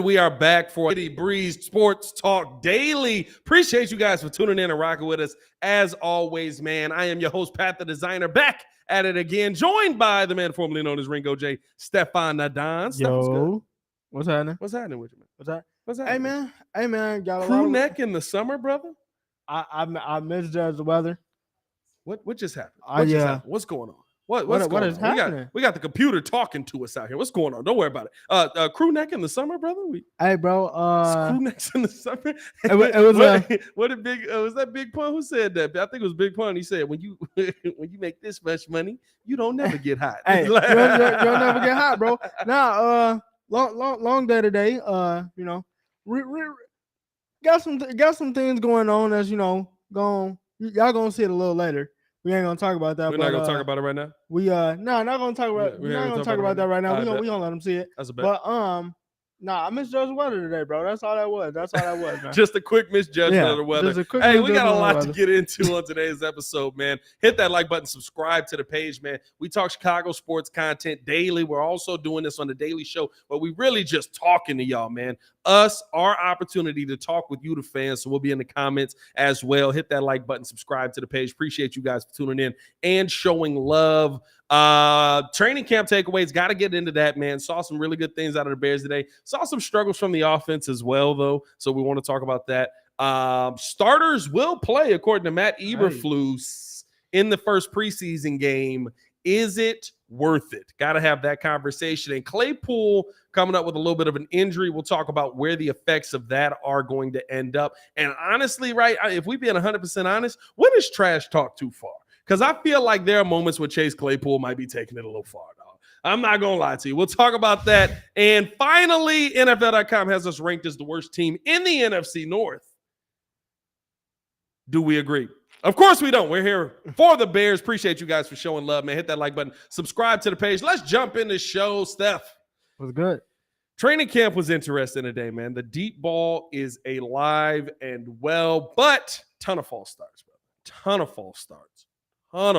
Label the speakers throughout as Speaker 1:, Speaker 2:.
Speaker 1: We are back for City Breeze Sports Talk Daily. Appreciate you guys for tuning in and rocking with us. As always, man, I am your host, Pat the Designer, back at it again, joined by the man formerly known as Ringo J, Stefan Nadon.
Speaker 2: Yo, what's happening?
Speaker 1: What's happening with you, man?
Speaker 2: What's that?
Speaker 1: Happening?
Speaker 2: Hey man, got a
Speaker 1: Crew
Speaker 2: lot of
Speaker 1: neck in the summer, brother?
Speaker 2: I misjudged the weather.
Speaker 1: What just happened?
Speaker 2: Happened?
Speaker 1: What's going on? What's going on?
Speaker 2: happening?
Speaker 1: We got the computer talking to us out here. What's going on? Don't worry about it. Crew neck in the summer, brother.
Speaker 2: Hey, bro.
Speaker 1: Crew necks in the summer.
Speaker 2: It was
Speaker 1: what a big was that Big Pun? Who said that? I think it was Big Pun. He said when you make this much money, you don't never get hot.
Speaker 2: Hey, you'll never get hot, bro. Now, long day today. Got some things going on as y'all gonna see it a little later. We ain't gonna talk about that.
Speaker 1: We're not gonna talk about it right now.
Speaker 2: Not gonna talk about. We're not gonna talk about that right now. We gonna let them see it.
Speaker 1: That's a bet.
Speaker 2: But I misjudged the weather today, bro. That's all that was. Man.
Speaker 1: Just a quick misjudgment of the weather. Hey, we got a lot to get into on today's episode, man. Hit that like button, subscribe to the page, man. We talk Chicago sports content daily. We're also doing this on the Daily Show, but we really just talking to y'all, man. Our opportunity to talk with you, the fans. So we'll be in the comments as well. Hit that like button, subscribe to the page. Appreciate you guys for tuning in and showing love. Training camp takeaways, got to get into that, man. Saw some really good things out of the Bears today. Saw some struggles from the offense as well, though. So we want to talk about that. Starters will play, according to Matt Eberflus, in the first preseason game. Is it worth it? Got to have that conversation. And Claypool coming up with a little bit of an injury. We'll talk about where the effects of that are going to end up. And honestly, right, if we being 100% honest, when is trash talk too far? Because I feel like there are moments where Chase Claypool might be taking it a little far, dog. I'm not going to lie to you. We'll talk about that. And finally, NFL.com has us ranked as the worst team in the NFC North. Do we agree? Of course we don't. We're here for the Bears. Appreciate you guys for showing love, man. Hit that like button. Subscribe to the page. Let's jump in the show, Steph.
Speaker 2: Was good.
Speaker 1: Training camp was interesting today, man. The deep ball is alive and well, but ton of false starts, brother. Ton of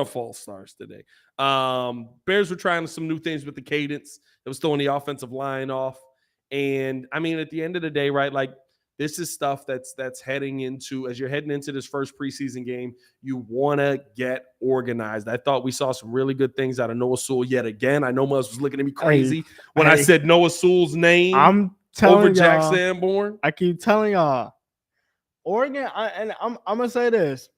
Speaker 1: false starts today. Bears were trying some new things with the cadence. It was throwing the offensive line off. And I mean, at the end of the day, right, like this is stuff that's heading into, as you're heading into this first preseason game, you want to get organized. I thought we saw some really good things out of Noah Sewell yet again. I know Muzz was looking at me crazy when I said Noah Sewell's name over Jack Sanborn.
Speaker 2: I keep telling y'all, Oregon, I'm going to say this.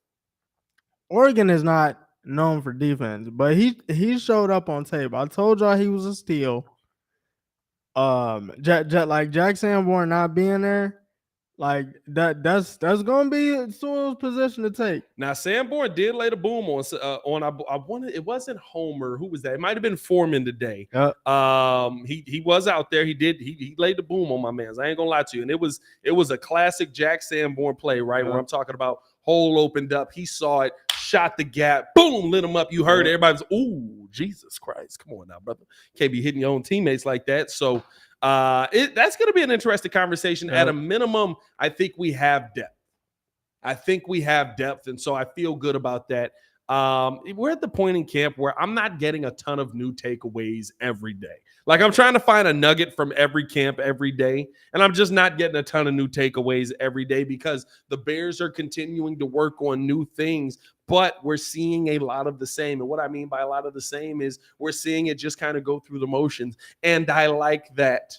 Speaker 2: Oregon is not known for defense, but he showed up on tape. I told y'all he was a steal. Jack Sanborn not being there, like that's gonna be Sewell's position to take.
Speaker 1: Now Sanborn did lay the boom on I wanted, it wasn't Homer. Who was that? It might have been Foreman today.
Speaker 2: Yep.
Speaker 1: He was out there. He laid the boom on my man's. I ain't gonna lie to you. And it was a classic Jack Sanborn play, right? Where I'm talking about hole opened up. He saw it, shot the gap, boom, lit him up. You heard it. Everybody was, ooh, Jesus Christ. Come on now, brother. Can't be hitting your own teammates like that. So that's going to be an interesting conversation. At a minimum, I think we have depth. And so I feel good about that. We're at the point in camp where I'm not getting a ton of new takeaways every day. Like I'm trying to find a nugget from every camp every day, and I'm just not getting a ton of new takeaways every day because the Bears are continuing to work on new things, but we're seeing a lot of the same. And what I mean by a lot of the same is we're seeing it just kind of go through the motions, and I like that.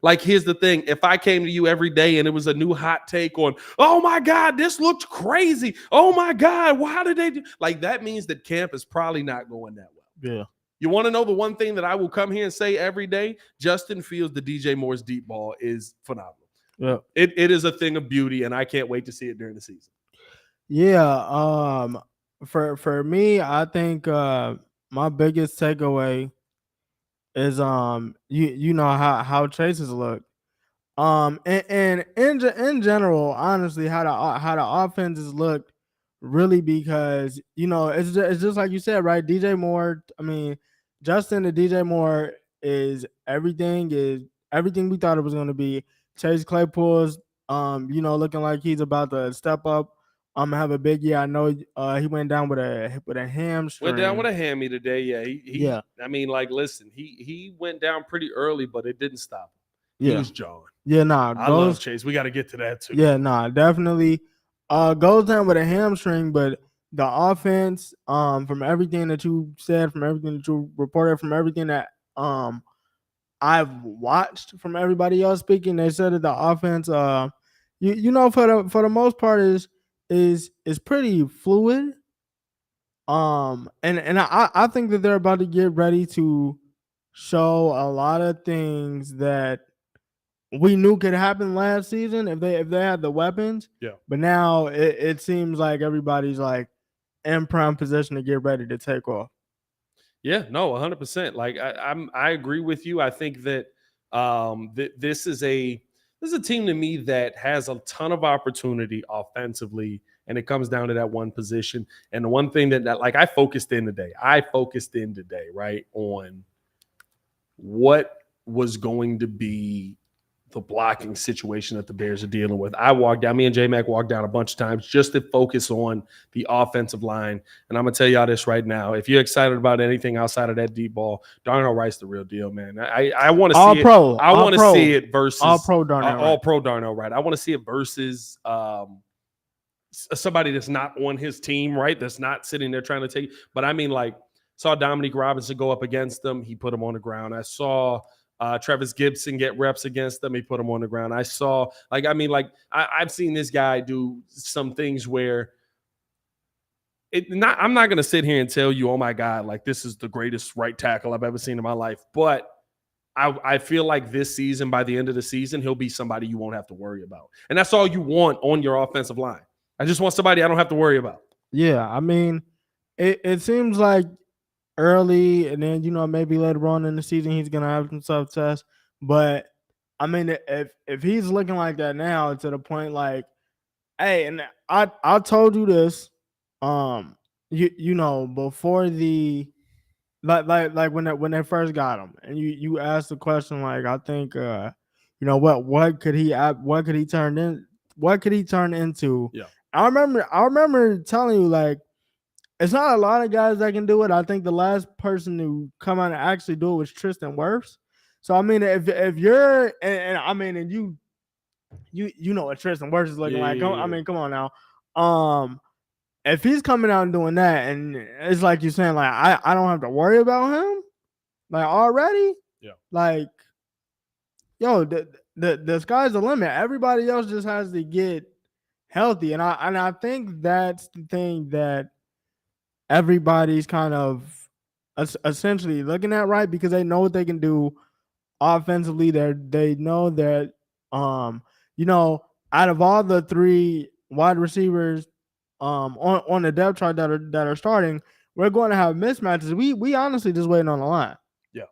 Speaker 1: Like, here's the thing. If I came to you every day and it was a new hot take on, oh, my God, this looked crazy. Oh, my God, why did they do? Like, that means that camp is probably not going that well.
Speaker 2: Yeah.
Speaker 1: You want to know the one thing that I will come here and say every day? Justin Fields, the DJ Moore's deep ball is phenomenal.
Speaker 2: Yeah.
Speaker 1: It is a thing of beauty, and I can't wait to see it during the season.
Speaker 2: Yeah. For me, I think my biggest takeaway is you know how Chase's look, and in general, honestly, how the offenses looked, really, because it's just like you said, right? DJ Moore, I mean, Justin to DJ Moore is everything we thought it was going to be. Chase Claypool's looking like he's about to step up. Have a big year. I know he went down with a hamstring.
Speaker 1: Went down with a hammy today. Yeah, I mean, like, listen, he went down pretty early, but it didn't stop him. He was John.
Speaker 2: Yeah,
Speaker 1: I love Chase. We got to get to that too.
Speaker 2: Yeah, definitely. Goes down with a hamstring, but the offense, from everything that you said, from everything that you reported, from everything that I've watched from everybody else speaking, they said that the offense, you know, for the most part is pretty fluid. And I think that they're about to get ready to show a lot of things that we knew could happen last season if they had the weapons.
Speaker 1: Yeah.
Speaker 2: But now it seems like everybody's like in prime position to get ready to take off.
Speaker 1: Yeah, no, 100%. Like I agree with you. I think that this is a team to me that has a ton of opportunity offensively, and it comes down to that one position. And the one thing that like I focused in today, right, on what was going to be the blocking situation that the Bears are dealing with. Me and J-Mac walked down a bunch of times just to focus on the offensive line. And I'm going to tell y'all this right now. If you're excited about anything outside of that deep ball, Darnell Wright's the real deal, man. I want to see it. I want to see it versus
Speaker 2: all pro
Speaker 1: Darnell Wright. I want to see it versus somebody that's not on his team, right? That's not sitting there trying to take. But I mean, like, saw Dominique Robinson go up against them. He put him on the ground. I saw Travis Gibson get reps against them. He put him on the ground. I saw, I've seen this guy do some things where I'm not going to sit here and tell you, oh my God, like this is the greatest right tackle I've ever seen in my life. But I feel like this season, by the end of the season, he'll be somebody you won't have to worry about. And that's all you want on your offensive line. I just want somebody I don't have to worry about.
Speaker 2: Yeah, I mean, it seems like early, and then maybe later on in the season he's gonna have some success. But I mean, if he's looking like that now, to the point like, hey, and I told you this, before the like when they first got him, and you asked the question like, I think what could he turn into?
Speaker 1: Yeah,
Speaker 2: I remember telling you like, it's not a lot of guys that can do it. I think the last person to come out and actually do it was Tristan Wirfs. So I mean, if you're and I mean, and you know what Tristan Wirfs is looking like. I mean, come on now. If he's coming out and doing that, and it's like you're saying, like I don't have to worry about him, like already.
Speaker 1: Yeah.
Speaker 2: Like, yo, the sky's the limit. Everybody else just has to get healthy, and I think that's the thing that everybody's kind of essentially looking at, right? Because they know what they can do offensively. They know that out of all the three wide receivers on the depth chart that are starting, we're going to have mismatches. We honestly just waiting on the line.
Speaker 1: Yeah.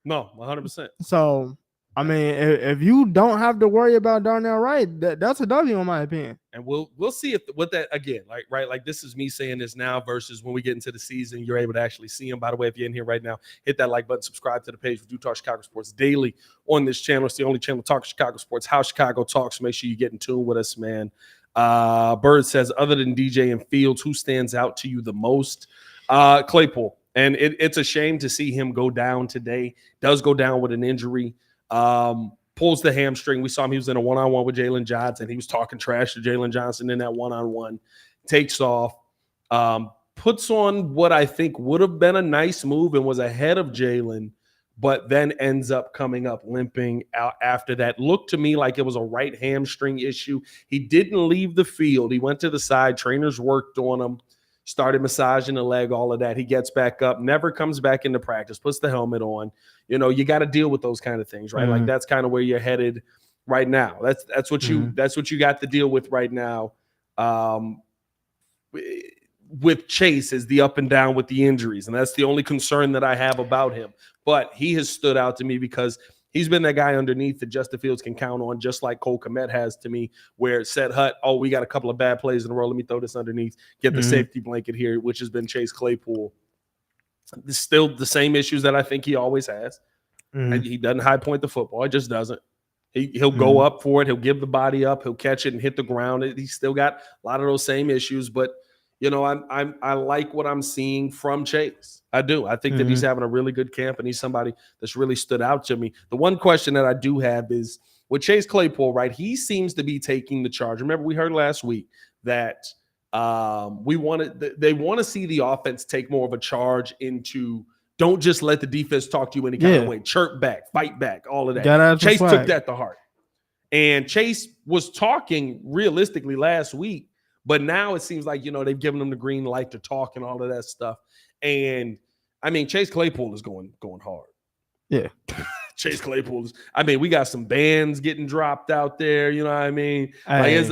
Speaker 1: No, 100%.
Speaker 2: So I mean, if you don't have to worry about Darnell Wright, that's a W in my opinion.
Speaker 1: And we'll see if what that again, like this is me saying this now versus when we get into the season, you're able to actually see him. By the way, if you're in here right now, hit that like button, subscribe to the page. We do talk Chicago sports daily on this channel. It's the only channel talk Chicago sports, how Chicago talks. Make sure you get in tune with us, man. Bird says, other than DJ and Fields, who stands out to you the most? Claypool. And it's a shame to see him go down today. Does go down with an injury. Pulls the hamstring. We saw him. He was in a one-on-one with Jalen Johnson. He was talking trash to Jalen Johnson in that one-on-one. Takes off. Puts on what I think would have been a nice move and was ahead of Jalen, but then ends up coming up limping out after that. Looked to me like it was a right hamstring issue. He didn't leave the field. He went to the side. Trainers worked on him. Started massaging the leg, all of that. He gets back up, never comes back into practice, puts the helmet on. You got to deal with those kind of things, right? Mm-hmm. Like that's kind of where you're headed right now. That's what you got to deal with right now. With Chase is the up and down with the injuries, and that's the only concern that I have about him. But he has stood out to me because he's been that guy underneath that Justin Fields can count on, just like Cole Kmet has to me, where it said, we got a couple of bad plays in a row. Let me throw this underneath, get the safety blanket here, which has been Chase Claypool. It's still the same issues that I think he always has. And he doesn't high point the football. It just doesn't. He'll go up for it. He'll give the body up. He'll catch it and hit the ground. He's still got a lot of those same issues. But I like what I'm seeing from Chase. I do. I think that he's having a really good camp, and he's somebody that's really stood out to me. The one question that I do have is with Chase Claypool, right? He seems to be taking the charge. Remember, we heard last week that they want to see the offense take more of a charge into. Don't just let the defense talk to you any kind of way. Chirp back, fight back, all of that. Chase took that to heart. And Chase was talking realistically last week, but now it seems like, they've given him the green light to talk and all of that stuff. And I mean, Chase Claypool is going hard.
Speaker 2: Yeah.
Speaker 1: Chase Claypool is, we got some bands getting dropped out there. You know what I mean?
Speaker 2: Dropping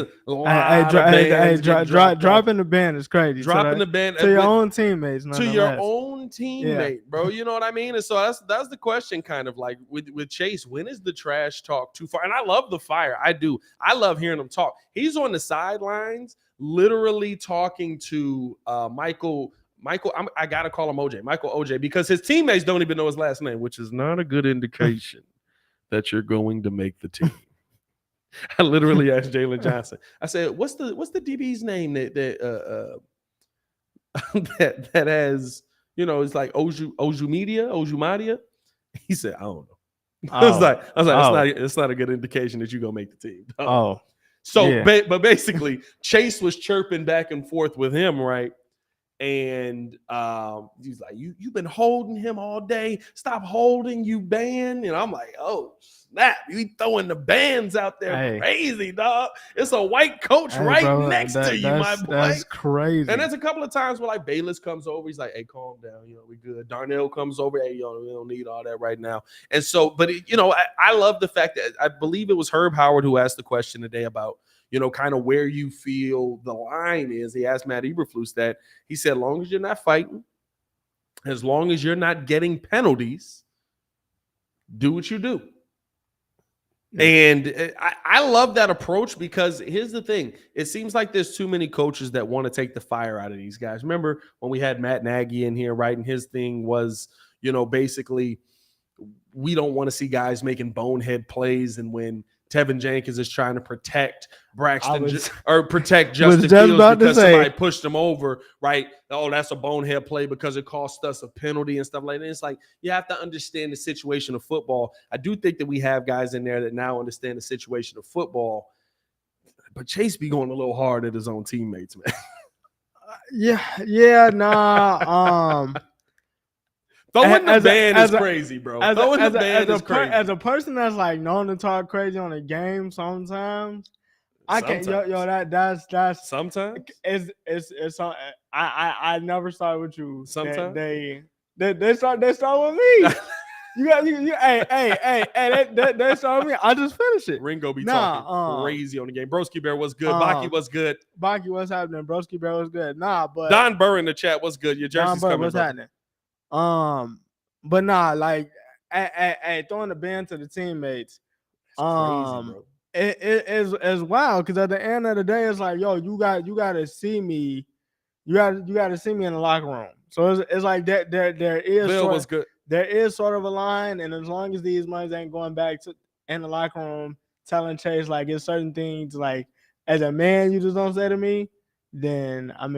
Speaker 2: the band is crazy.
Speaker 1: Dropping the band
Speaker 2: to your own teammates.
Speaker 1: To your own teammate, bro. You know what I mean? And so that's the question, kind of like with Chase. When is the trash talk too far? And I love the fire. I do. I love hearing him talk. He's on the sidelines, literally talking to Michael. I gotta call him Michael OJ, because his teammates don't even know his last name, which is not a good indication that you're going to make the team. I literally asked Jalen Johnson. I said, "What's the DB's name that has it's like Ojumadia?" He said, "I don't know." I was like, it's not a good indication that you're gonna make the team. But basically, Chase was chirping back and forth with him, right? And he's like, you've been holding him all day. Stop holding, you band. And I'm like, oh snap, you throwing the bands out there. Crazy, dog. It's a white coach next to you, my boy.
Speaker 2: That's crazy.
Speaker 1: And there's a couple of times where like Bayless comes over, he's like, hey, calm down, we good. Darnell comes over, hey, we don't need all that right now. And so, but I love the fact that I believe it was Herb Howard who asked the question today about kind of where you feel the line is. He asked Matt Eberflus that. He said, as long as you're not fighting, as long as you're not getting penalties, do what you do. And I love that approach, because here's the thing. It seems like there's too many coaches that want to take the fire out of these guys. Remember when we had Matt Nagy in here, right? And his thing was, basically, we don't want to see guys making bonehead plays. And when Tevin Jenkins is trying to protect protect Justin Fields because somebody pushed him over, right? Oh, that's a bonehead play because it cost us a penalty and stuff like that. It's like, you have to understand the situation of football. I do think that we have guys in there that now understand the situation of football, but Chase be going a little hard at his own teammates, man. Throwing the band is crazy, bro. Throwing the band is crazy.
Speaker 2: As a person that's like known to talk crazy on a game, sometimes I can't. That's
Speaker 1: sometimes
Speaker 2: it's. I never started with you.
Speaker 1: Sometimes
Speaker 2: they start with me. They start with me. I just finish it.
Speaker 1: Ringo be talking crazy on the game. Broski Bear was good. Baki was good.
Speaker 2: Baki, what's happening? Broski Bear was good. But
Speaker 1: Don Burr in the chat was good. Your jersey's coming.
Speaker 2: What's happening? But like, throwing the band to the teammates,
Speaker 1: crazy, bro.
Speaker 2: It is wild, because at the end of the day, it's like, yo, you got to see me, you got to see me in the locker room. So it's like that. There is
Speaker 1: Bill was good.
Speaker 2: There is sort of a line, and as long as these ones ain't going back to in the locker room telling Chase like it's certain things like as a man you just don't say to me, then I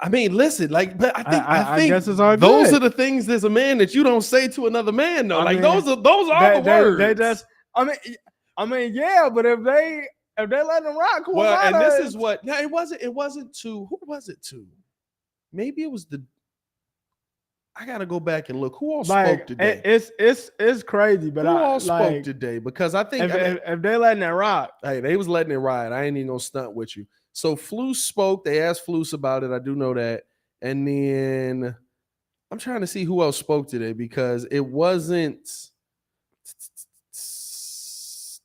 Speaker 2: mean,
Speaker 1: listen, like, but I think
Speaker 2: guess it's all good.
Speaker 1: Those are the things as a man that you don't say to another man, though. Those are the words.
Speaker 2: They just, yeah, but if they let them rock,
Speaker 1: this is what. No, it wasn't to. Who was it to? Maybe it was the. I gotta go back and look. Who all spoke today?
Speaker 2: It's crazy, but
Speaker 1: who all spoke today? Because I think
Speaker 2: if they letting it rock,
Speaker 1: hey, they was letting it ride. I ain't even gonna stunt with you. So Flus spoke. They asked Flus about it. I do know that. And then I'm trying to see who else spoke today, because it wasn't.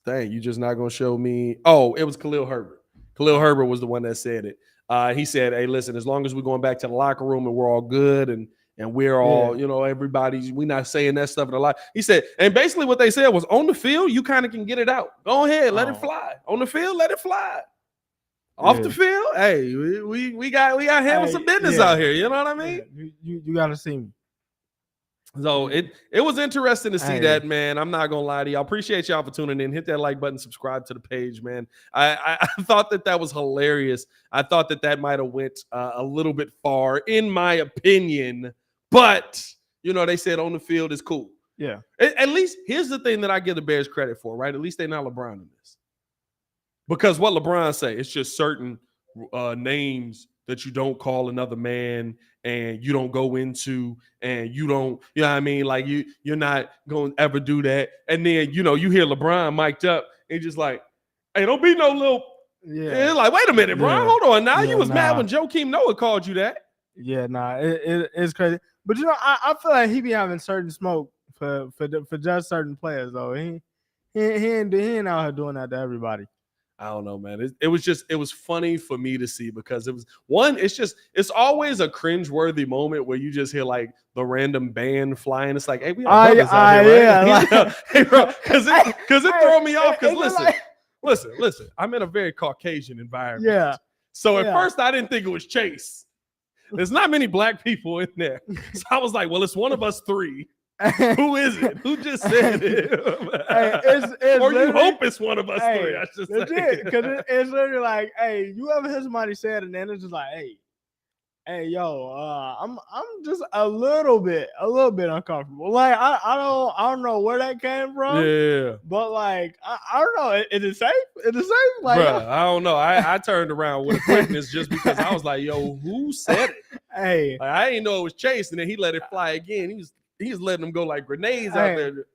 Speaker 1: Dang, you just not gonna show me. Oh, it was Khalil Herbert. Khalil Herbert was the one that said it. He said, "Hey, listen, as long as we're going back to the locker room and we're all good and we're all, everybody's, we're not saying that stuff in a lot." He said, and basically what they said was, on the field, you kind of can get it out. Go ahead, let it fly. On the field, let it fly. Off the field, hey, we got handle some business out here. You know what I mean?
Speaker 2: You got to see me.
Speaker 1: So it was interesting to see that, man. I'm not gonna lie to you. I appreciate y'all for tuning in. Hit that like button, subscribe to the page, man. I thought that was hilarious. I thought that might have went a little bit far, in my opinion. But they said on the field is cool.
Speaker 2: Yeah.
Speaker 1: At least here's the thing that I give the Bears credit for, right? At least they're not LeBron in this, because what LeBron say, it's just certain names that you don't call another man, and you don't go into, and you don't, you know what I mean? Like you're not going to ever do that. And then, you hear LeBron mic'd up and just like, hey, don't be no little, yeah. Like, wait a minute, Bron, hold on. Now you was mad when Joakim Noah called you that.
Speaker 2: Yeah, it's crazy. But I feel like he be having certain smoke for just certain players though. He ain't out here doing that to everybody.
Speaker 1: I don't know, man. It was funny for me to see, because it was it's always a cringeworthy moment where you just hear like the random band flying. It's like, hey, we have brothers out here, right? Yeah, hey, bro, because it throw me off. Because listen, I'm in a very Caucasian environment.
Speaker 2: Yeah.
Speaker 1: So at first I didn't think it was Chase. There's not many black people in there, so I was like, well, it's one of us three. Who is it? Who just said it?
Speaker 2: It's
Speaker 1: or you hope it's one of us three, I should say.
Speaker 2: Because it's literally like, hey, you ever hear somebody say it, and then it's just like, hey, yo, I'm just a little bit uncomfortable. Like I don't know where that came from.
Speaker 1: Yeah.
Speaker 2: But like I don't know. Is it safe? Is it safe? Like,
Speaker 1: bruh, I don't know. I turned around with a quickness just because I was like, yo, who said it?
Speaker 2: Hey,
Speaker 1: like, I didn't know it was Chase, and then he let it fly again. He's letting them go like grenades out there.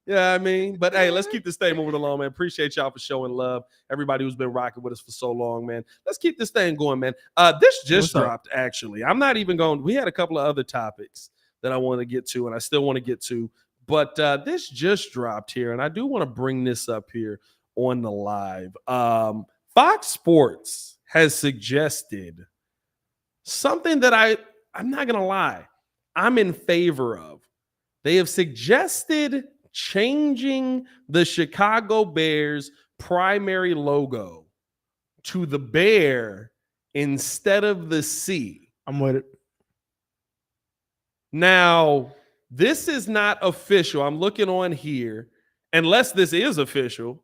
Speaker 1: Yeah, I mean, but hey, let's keep this thing moving along, man. Appreciate y'all for showing love. Everybody who's been rocking with us for so long, man. Let's keep this thing going, man. This just dropped, actually. I'm not even going. We had a couple of other topics that I want to get to, and I still want to get to, but this just dropped here, and I do want to bring this up here on the live. Fox Sports has suggested something that I'm not gonna lie, I'm in favor of. They have suggested changing the Chicago Bears primary logo to the bear instead of the C.
Speaker 2: I'm with it.
Speaker 1: Now, this is not official. I'm looking on here. Unless this is official,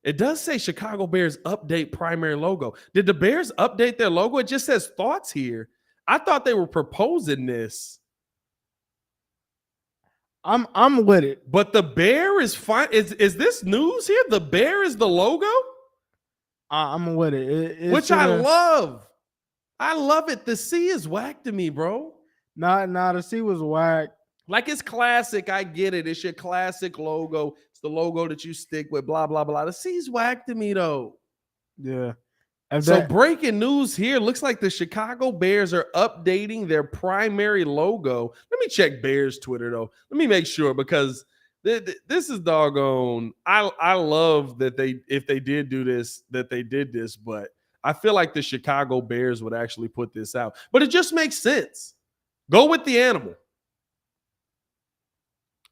Speaker 1: it does say Chicago Bears update primary logo. Did the Bears update their logo? It just says thoughts here. I thought they were proposing this.
Speaker 2: I'm with it.
Speaker 1: But the bear is fine. Is this news here? The bear is the logo?
Speaker 2: I'm with it.
Speaker 1: Which I love. I love it. The C is whack to me, bro.
Speaker 2: Nah, the C was whack.
Speaker 1: Like, it's classic. I get it. It's your classic logo. It's the logo that you stick with, blah, blah, blah. The C's whack to me, though.
Speaker 2: Yeah.
Speaker 1: So breaking news here. Looks like the Chicago Bears are updating their primary logo. Let me check Bears Twitter, though. Let me make sure, because this is doggone. I love that if they did do this, that they did this, but I feel like the Chicago Bears would actually put this out. But it just makes sense. Go with the animal.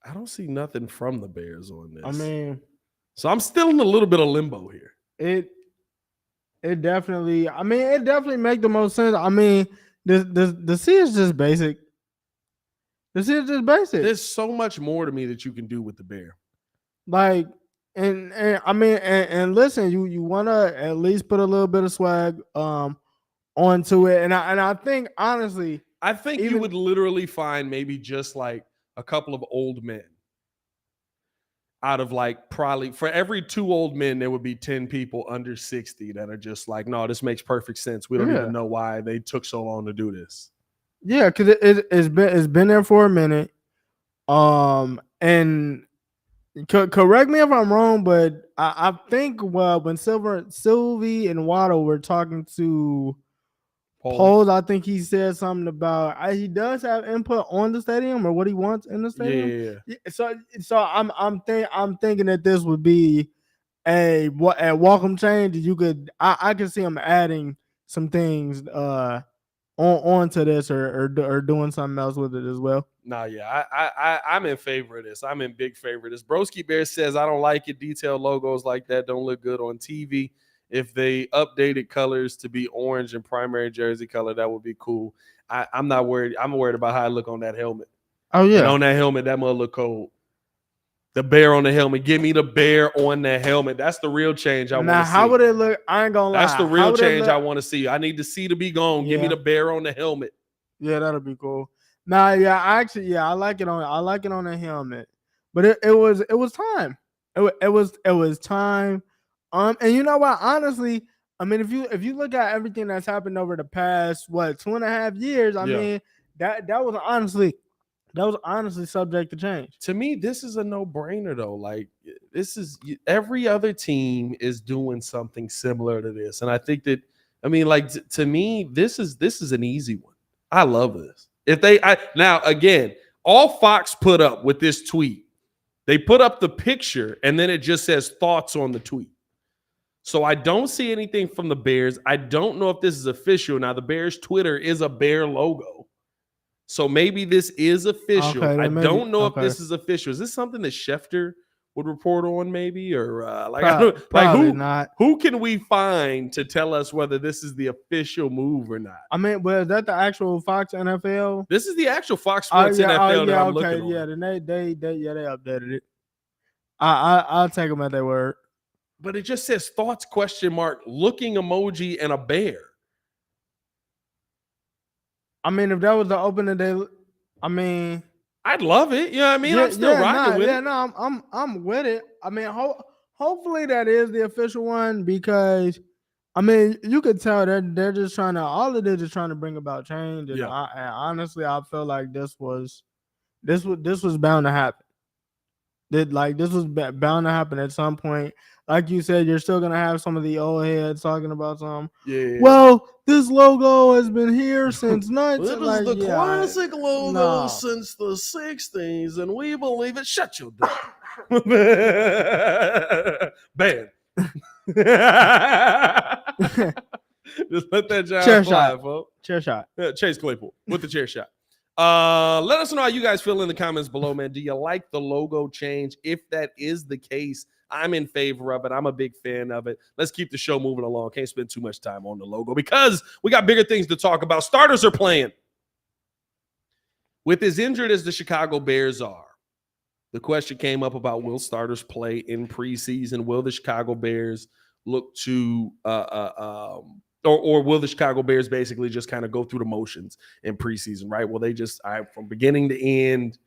Speaker 1: I don't see nothing from the Bears on this.
Speaker 2: I mean,
Speaker 1: so I'm still in a little bit of limbo here.
Speaker 2: It definitely make the most sense. I mean, the C is just basic. The C is just basic.
Speaker 1: There's so much more to me that you can do with the bear.
Speaker 2: Like, and I mean, and listen, you want to at least put a little bit of swag onto it, and I think, honestly,
Speaker 1: you would literally find maybe just like a couple of old men. Out of like, probably for every 2 old men, there would be 10 people under 60 that are just like, no, this makes perfect sense. We don't even know why they took so long to do this.
Speaker 2: Yeah, because it's been there for a minute. And correct me if I'm wrong, but I think when Sylvie and Waddle were talking to Poles, I think he said something about he does have input on the stadium or what he wants in the stadium. Yeah. So I'm thinking that this would be a welcome change. You could I could see him adding some things onto this or doing something else with it as well.
Speaker 1: Nah, yeah, I'm in favor of this. I'm in big favor of this. Broski Bear says, I don't like it. Detailed logos like that don't look good on TV. If they updated colors to be orange and primary jersey color, that would be cool. I'm not worried. I'm worried about how I look on that helmet.
Speaker 2: Oh yeah.
Speaker 1: And on that helmet, that mother look cold. The bear on the helmet. Give me the bear on the helmet. That's the real change I want to see.
Speaker 2: Now, how would it look? I ain't gonna lie.
Speaker 1: That's the real change I want to see. I need to see to be gone. Yeah. Give me the bear on the helmet.
Speaker 2: Yeah, that'll be cool. Nah, yeah, I like it on the helmet. But it was time. It was time. And you know what? Honestly, I mean, if you look at everything that's happened over the past 2.5 years, I mean, that was honestly subject to change.
Speaker 1: To me, this is a no-brainer though. Like, this is every other team is doing something similar to this, and I think that, I mean, like, to me, this is an easy one. I love this. Now again, all Fox put up with this tweet, they put up the picture and then it just says thoughts on the tweet. So I don't see anything from the Bears. I don't know if this is official. Now the Bears Twitter is a bear logo. So maybe this is official. Okay, I don't know if this is official. Is this something that Schefter would report on, maybe, or
Speaker 2: probably not?
Speaker 1: Who can we find to tell us whether this is the official move or not?
Speaker 2: I mean, well, is that the actual Fox NFL?
Speaker 1: This is the actual Fox Sports NFL that I'm looking on.
Speaker 2: Yeah, then they updated it. I'll take them at their word.
Speaker 1: But it just says thoughts ? Looking emoji and a bear.
Speaker 2: I mean, if that was the opening day, I mean,
Speaker 1: I'd love it. You know what I mean? I'm still rocking with it.
Speaker 2: Yeah, no, I'm with it. I mean, hopefully that is the official one, because, I mean, you could tell they're just trying to, all it is trying to bring about change. And honestly, I feel like this was bound to happen. This was bound to happen at some point. Like you said, you're still gonna have some of the old heads talking about some. Yeah. Well, this logo has been here since 19.
Speaker 1: It is the classic logo since the 60s, and we believe it. Shut your door. Bam. Just let that job fly, folks.
Speaker 2: Chair shot.
Speaker 1: Chase Claypool with the chair shot. Let us know how you guys feel in the comments below, man. Do you like the logo change? If that is the case, I'm in favor of it. I'm a big fan of it. Let's keep the show moving along. Can't spend too much time on the logo because we got bigger things to talk about. Starters are playing. With as injured as the Chicago Bears are, the question came up about, will starters play in preseason? Will the Chicago Bears look to or will the Chicago Bears basically just kind of go through the motions in preseason, right? Well, they just, from beginning to end,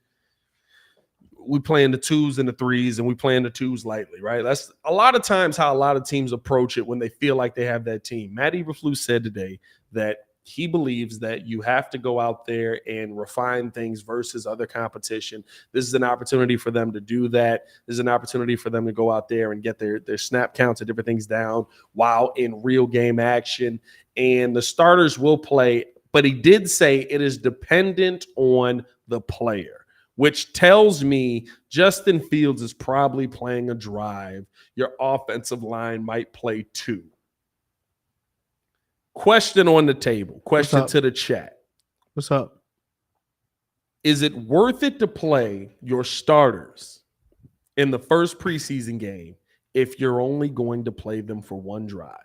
Speaker 1: we play in the 2s and the 3s, and we play in the 2s lightly, right? That's a lot of times how a lot of teams approach it when they feel like they have that team. Matt Eberflus said today that he believes that you have to go out there and refine things versus other competition. This is an opportunity for them to do that. This is an opportunity for them to go out there and get their snap counts and different things down while in real game action. And the starters will play, but he did say it is dependent on the player, which tells me Justin Fields is probably playing a drive. Your offensive line might play 2. Question on the table. Question to the chat.
Speaker 2: What's up?
Speaker 1: Is it worth it to play your starters in the first preseason game if you're only going to play them for one drive?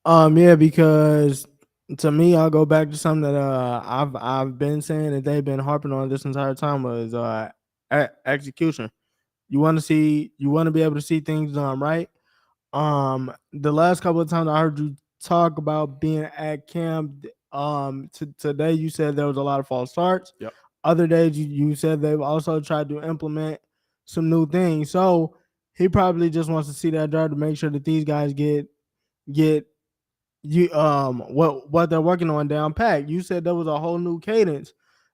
Speaker 2: Yeah, because to me, I'll go back to something that I've been saying that they've been harping on this entire time was execution. You want to be able to see things done right. The last couple of times I heard you talk about being at camp, today you said there was a lot of false starts.
Speaker 1: Yep.
Speaker 2: Other days you said they've also tried to implement some new things. So he probably just wants to see that drive to make sure that these guys get you what they're working on down pat. You said there was a whole new cadence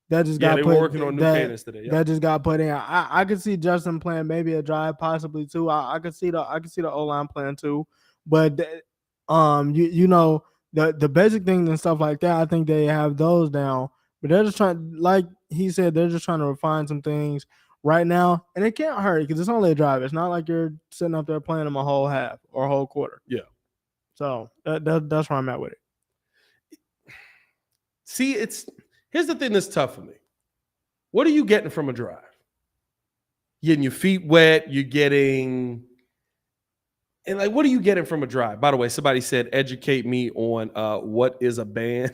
Speaker 2: that just got put.
Speaker 1: Working on new cadence today. Yep.
Speaker 2: That just got put in. I could see Justin playing maybe a drive, possibly 2. I could see the O-line playing 2, but you know the basic things and stuff like that. I think they have those down, but they're just trying, like he said, they're just trying to refine some things right now, and it can't hurt because it's only a drive. It's not like you're sitting up there playing them a whole half or a whole quarter.
Speaker 1: Yeah.
Speaker 2: So that's where I'm at with it.
Speaker 1: See, here's the thing that's tough for me. What are you getting from a drive? You're getting your feet wet. You're getting, and like, what are you getting from a drive? By the way, somebody said, educate me on what is a ban.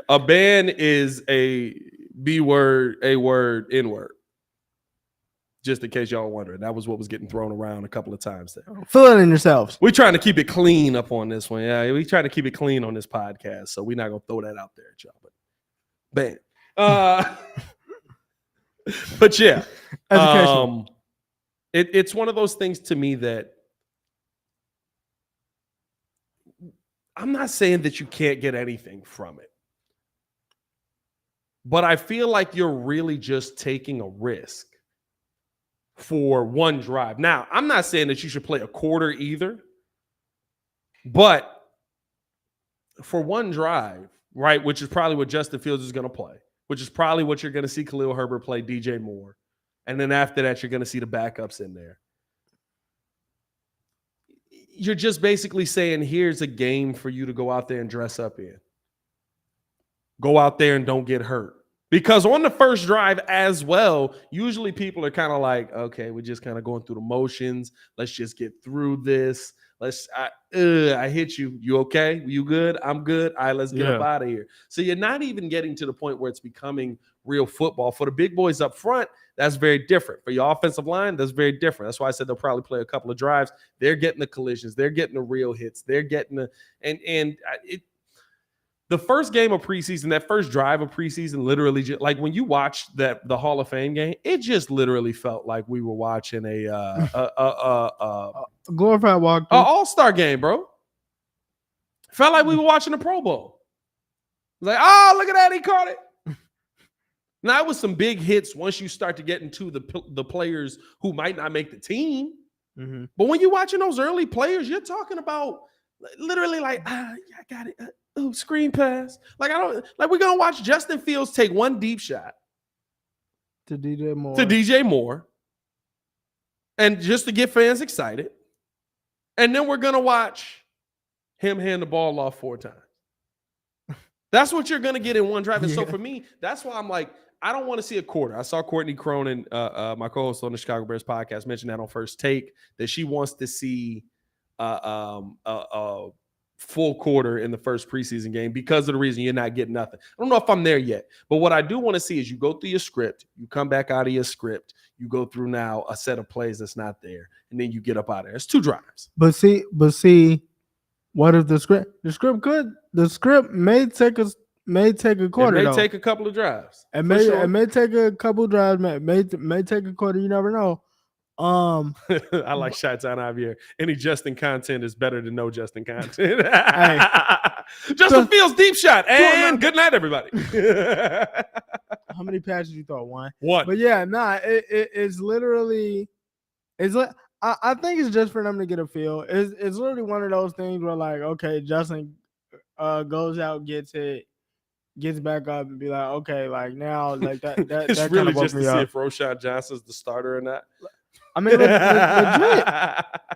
Speaker 1: A ban is a B word, A word, N word. Just in case y'all are wondering, that was what was getting thrown around a couple of times there.
Speaker 2: Fill it in yourselves.
Speaker 1: We're trying to keep it clean up on this one. Yeah, we try to keep it clean on this podcast, so we're not gonna throw that out there at y'all. But bam. But yeah, it's one of those things to me that I'm not saying that you can't get anything from it, but I feel like you're really just taking a risk for one drive. Now, I'm not saying that you should play a quarter either, but for one drive, right, which is probably what Justin Fields is going to play, which is probably what you're going to see Khalil Herbert play, DJ Moore, and then after that, you're going to see the backups in there. You're just basically saying, here's a game for you to go out there and dress up in. Go out there and don't get hurt. Because on the first drive as well, usually people are kind of like, okay, we're just kind of going through the motions. Let's just get through this. I hit you. You okay? You good? I'm good. All right, let's get up out of here. So you're not even getting to the point where it's becoming real football. For the big boys up front, that's very different. For your offensive line, that's very different. That's why I said they'll probably play a couple of drives. They're getting the collisions. They're getting the real hits. They're getting the first game of preseason, that first drive of preseason, literally, just, like when you watch the Hall of Fame game, it just literally felt like we were watching a
Speaker 2: glorified walk,
Speaker 1: all-star game, bro. Felt like we were watching a Pro Bowl. It was like, oh, look at that, he caught it. Now, it was some big hits once you start to get into the players who might not make the team. Mm-hmm. But when you're watching those early players, you're talking about literally like, I got it. Screen pass. We're gonna watch Justin Fields take one deep shot
Speaker 2: to DJ
Speaker 1: Moore, and just to get fans excited. And then we're gonna watch him hand the ball off 4 times. That's what you're gonna get in one drive. And so for me, that's why I'm like, I don't want to see a quarter. I saw Courtney Cronin, my co-host on the Chicago Bears podcast, mention that on First Take, that she wants to see full quarter in the first preseason game because of the reason you're not getting nothing. I don't know if I'm there yet, but what I do want to see is you go through your script, you come back out of your script, you go through now a set of plays that's not there, and then you get up out of there. It's 2 drives.
Speaker 2: But see, what if the script may take a quarter.
Speaker 1: It may take a couple of drives.
Speaker 2: It may take a couple of drives, may take a quarter, you never know.
Speaker 1: I like Chi-Town Javier. Any Justin content is better than no Justin content. Justin Fields deep shot. And good night, everybody.
Speaker 2: How many passes you throw? One.
Speaker 1: But
Speaker 2: yeah, it's literally, I think it's just for them to get a feel. It's literally one of those things where, like, okay, Justin goes out, gets hit, gets back up, and be like, okay, like now, like that.
Speaker 1: It's
Speaker 2: that
Speaker 1: really
Speaker 2: kind of
Speaker 1: just to see if Roshan Johnson's the starter or not.
Speaker 2: I mean,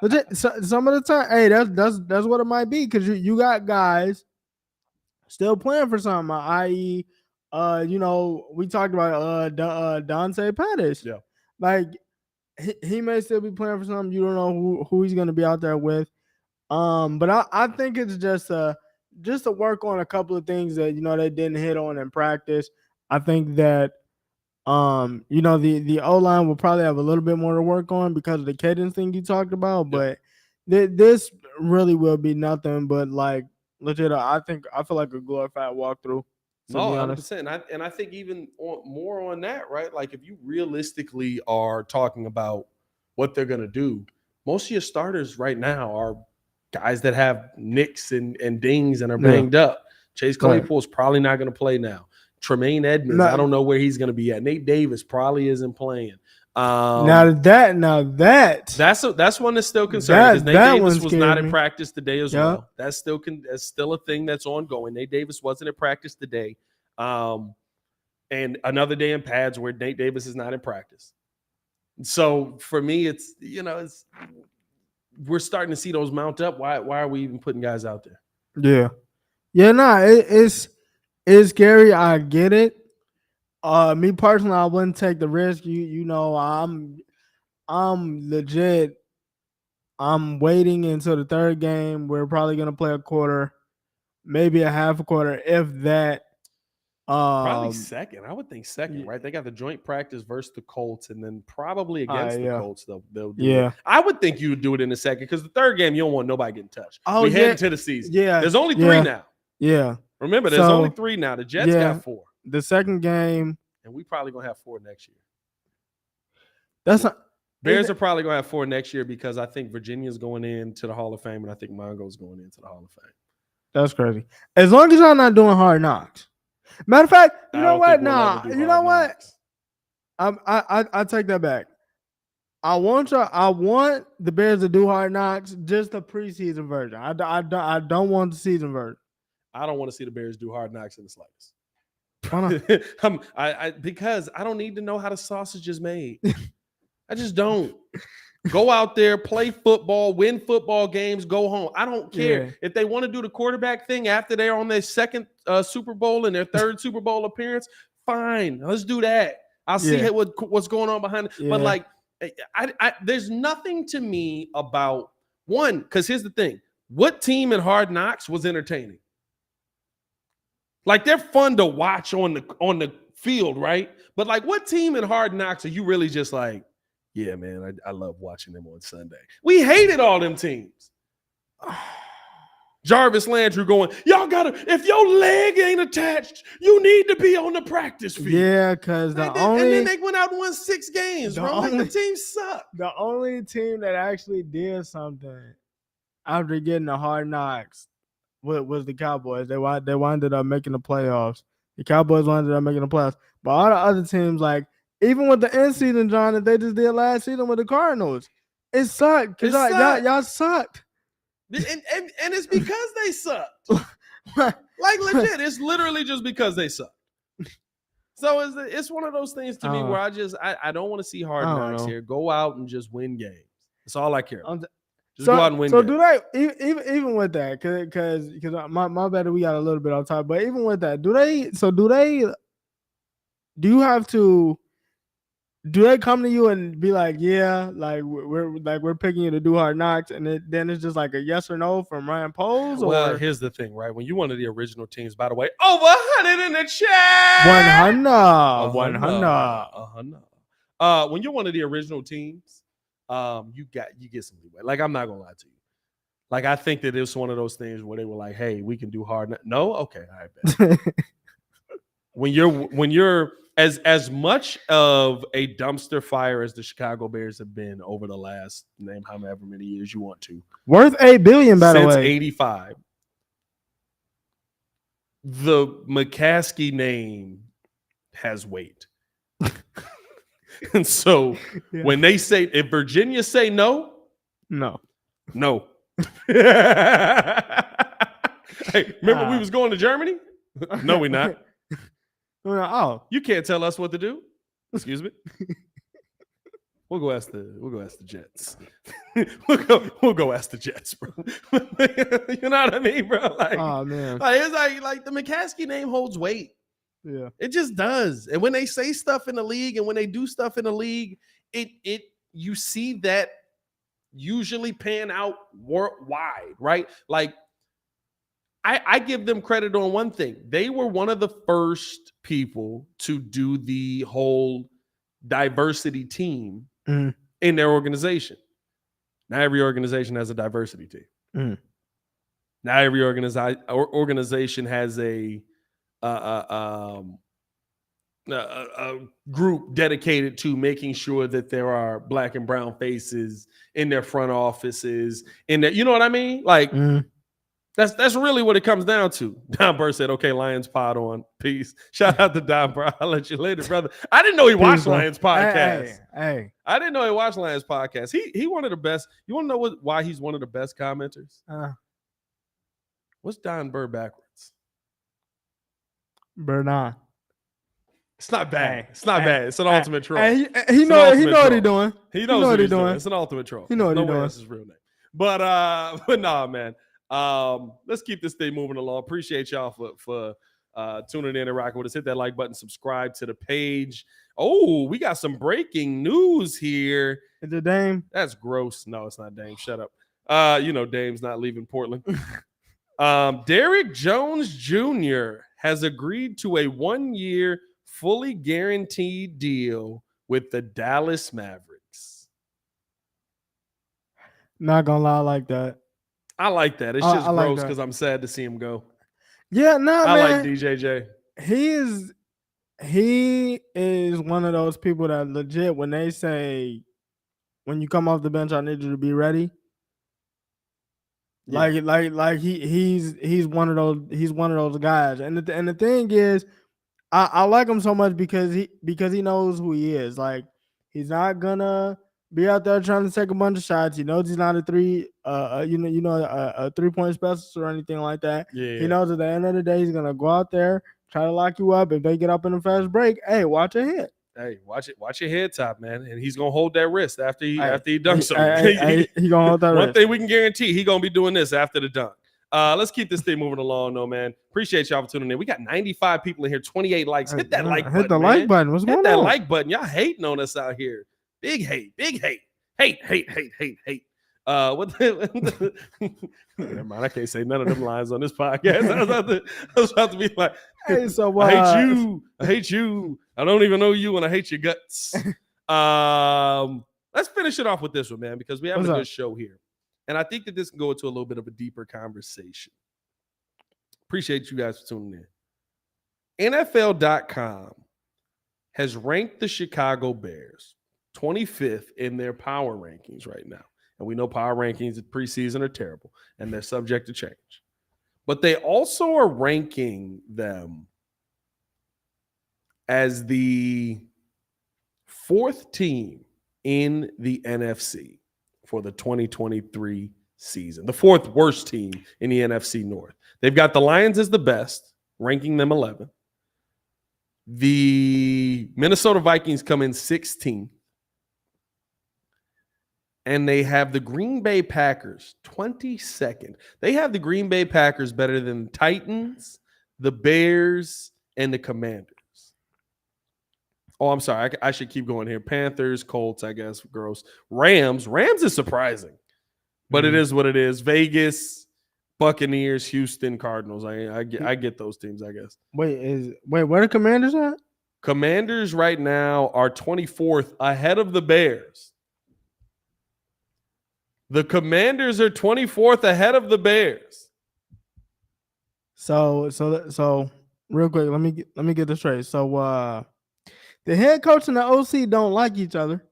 Speaker 2: legit. So, some of the time, hey, that's what it might be, because you got guys still playing for something. I.e., we talked about Dante Pettis.
Speaker 1: Yeah,
Speaker 2: like he may still be playing for something. You don't know who he's going to be out there with. But I think it's just to work on a couple of things that they didn't hit on in practice. I think that. The O-line will probably have a little bit more to work on because of the cadence thing you talked about, but this really will be nothing but, like, legit. I feel like a glorified walkthrough.
Speaker 1: No, 100%. And I think even more on that, right? Like, if you realistically are talking about what they're gonna do, most of your starters right now are guys that have nicks and dings and are banged up. Chase Claypool is probably not gonna play now. Tremaine Edmonds, I don't know where he's going to be at. Nate Davis probably isn't playing.
Speaker 2: Now
Speaker 1: that's one that's still concerning, because Nate Davis was not in practice today as well. That's still a thing that's ongoing. Nate Davis wasn't in practice today, and another day in pads where Nate Davis is not in practice. So for me, it's we're starting to see those mount up. Why are we even putting guys out there?
Speaker 2: It's scary. I get it. Me personally, I wouldn't take the risk. I'm legit. I'm waiting until the third game. We're probably gonna play a quarter, maybe a half a quarter, if that.
Speaker 1: Probably second. I would think second, right? They got the joint practice versus the Colts, and then probably against the Colts, they'll do it. I would think you would do it in the second because the third game, you don't want nobody getting touched. We head into the season.
Speaker 2: Yeah.
Speaker 1: There's only 3 now.
Speaker 2: Yeah.
Speaker 1: Remember, there's only 3 now. The Jets got 4.
Speaker 2: The second game.
Speaker 1: And we probably going to have 4 next year.
Speaker 2: That's not.
Speaker 1: Bears are probably going to have 4 next year because I think Virginia's going into the Hall of Fame, and I think Mongo's going into the Hall of Fame.
Speaker 2: That's crazy. As long as y'all not doing hard knocks. Matter of fact, you know what? Nah, you know what? I take that back. I want the Bears to do hard knocks, just the preseason version. I don't want the season version.
Speaker 1: I don't want to see the Bears do hard knocks in the slightest.
Speaker 2: Why
Speaker 1: not? Because I don't need to know how the sausage is made. I just don't. Go out there, play football, win football games, go home. I don't care. Yeah. If they want to do the quarterback thing after they're on their second Super Bowl and their third Super Bowl appearance, fine. Let's do that. I'll see what's going on behind it. Yeah. But like, there's nothing to me about one, because here's the thing. What team in Hard Knocks was entertaining? Like, they're fun to watch on the field, right? But like, what team in Hard Knocks are you really just like, yeah, man, I love watching them on Sunday. We hated all them teams. Jarvis Landry going, y'all gotta, if your leg ain't attached, you need to be on the practice field.
Speaker 2: Yeah, because and
Speaker 1: then they went out and won 6 games, bro. Like, the team sucked.
Speaker 2: The only team that actually did something after getting the Hard Knocks was the Cowboys. They wound up making the playoffs. The Cowboys wound up making the playoffs. But all the other teams, like, even with the end season, John, that they just did last season with the Cardinals, it sucked. Because y'all sucked.
Speaker 1: And it's because they sucked. Like, legit, it's literally just because they sucked. So it's one of those things to me where I don't want to see hard knocks here. Go out and just win games. That's all I care about. Just go out and win games.
Speaker 2: Do they, even with that, because my bad, we got a little bit off top, but even with that, do they come to you and be like, yeah, like we're picking you to do hard knocks, and then it's just like a yes or no from Ryan Poles?
Speaker 1: Well, here's the thing, right? When you're one of the original teams, by the way, over 100 in the chat. 100. When you're one of the original teams, you get some leeway. Like, I'm not gonna lie to you. Like, I think that it's one of those things where they were like, hey, we can do hard. No, okay, all right, bet. when you're as much of a dumpster fire as the Chicago Bears have been over the last however many years you want to.
Speaker 2: Worth $8 billion, by the way.
Speaker 1: Since 85. The McCaskey name has weight. And so when they say, if Virginia say no. Hey, remember we was going to Germany? No, we not.
Speaker 2: Oh,
Speaker 1: you can't tell us what to do. Excuse me. We'll go ask the Jets. we'll go ask the Jets, bro. You know what I mean, bro? Like,
Speaker 2: oh man,
Speaker 1: it's like the McCaskey name holds weight.
Speaker 2: Yeah,
Speaker 1: it just does. And when they say stuff in the league, and when they do stuff in the league, it you see that usually pan out worldwide, right? Like, I give them credit on one thing. They were one of the first people to do the whole diversity team in their organization. Now every organization has a diversity team. Now every organization has a group dedicated to making sure that there are black and brown faces in their front offices. You know what I mean? Like. That's really what it comes down to. Don Burr said, okay, Lions pod on. Peace. Shout out to Don Burr. I'll let you later, brother. I didn't know he watched Lions podcast.
Speaker 2: Hey.
Speaker 1: I didn't know he watched Lions podcast. He one of the best. You want to know why he's one of the best commenters? What's Don Burr backwards?
Speaker 2: Bernard.
Speaker 1: It's not bad. It's not bad. It's an ultimate troll.
Speaker 2: He know what he's doing.
Speaker 1: He knows what he's doing. It's an ultimate troll.
Speaker 2: He know what he's doing.
Speaker 1: That's his real name. But nah, man. Let's keep this thing moving along. Appreciate y'all for tuning in and rocking with us. Hit that like button, subscribe to the page. Oh, we got some breaking news here.
Speaker 2: Is it Dame?
Speaker 1: That's gross. No, it's not Dame. Shut up. Dame's not leaving Portland. Derrick Jones Jr. has agreed to a 1-year, fully guaranteed deal with the Dallas Mavericks.
Speaker 2: Not gonna lie, I like that.
Speaker 1: I like that. It's just gross because I'm sad to see him go.
Speaker 2: Yeah, no,
Speaker 1: I
Speaker 2: man.
Speaker 1: like DJJ.
Speaker 2: He is one of those people that legit, when they say, when you come off the bench, I need you to be ready. Yeah. Like he's one of those guys. And the thing is, I like him so much because he knows who he is. Like, he's not gonna be out there trying to take a bunch of shots. He knows he's not a 3-point specialist or anything like that.
Speaker 1: Yeah.
Speaker 2: He knows at the end of the day he's gonna go out there, try to lock you up. If they get up in the fast break, hey, watch your head.
Speaker 1: Hey, watch your head top, man. And he's gonna hold that wrist after he dunks something.
Speaker 2: He gonna hold that
Speaker 1: One
Speaker 2: wrist.
Speaker 1: thing we can guarantee, he gonna be doing this after the dunk. Let's keep this thing moving along, though, man. Appreciate y'all for tuning in. We got 95 people in here, 28 likes. Hit that like button.
Speaker 2: Hit the like button. What's going on?
Speaker 1: Hit that like button. Y'all hating on us out here. Big hate. Hate. Never mind. I can't say none of them lines on this podcast. I was about to be like,
Speaker 2: hey, so
Speaker 1: I hate you. I don't even know you, and I hate your guts. Let's finish it off with this one, man, because we have a good show here. And I think that this can go into a little bit of a deeper conversation. Appreciate you guys for tuning in. NFL.com has ranked the Chicago Bears 25th in their power rankings right now. And we know power rankings at preseason are terrible, and they're subject to change. But they also are ranking them as the 4th team in the NFC for the 2023 season, the 4th worst team in the NFC North. They've got the Lions as the best, ranking them 11th. The Minnesota Vikings come in 16th. And they have the Green Bay Packers 22nd. They have the Green Bay Packers better than the Titans, the Bears, and the Commanders. Oh, I'm sorry. I should keep going here. Panthers, Colts, I guess. Gross. Rams is surprising. But it is what it is. Vegas, Buccaneers, Houston, Cardinals. I get those teams, I guess.
Speaker 2: Wait, where the Commanders at?
Speaker 1: Commanders right now are 24th ahead of the Bears. The Commanders are 24th ahead of the Bears.
Speaker 2: So real quick, let me get this straight. So the head coach and the OC don't like each other.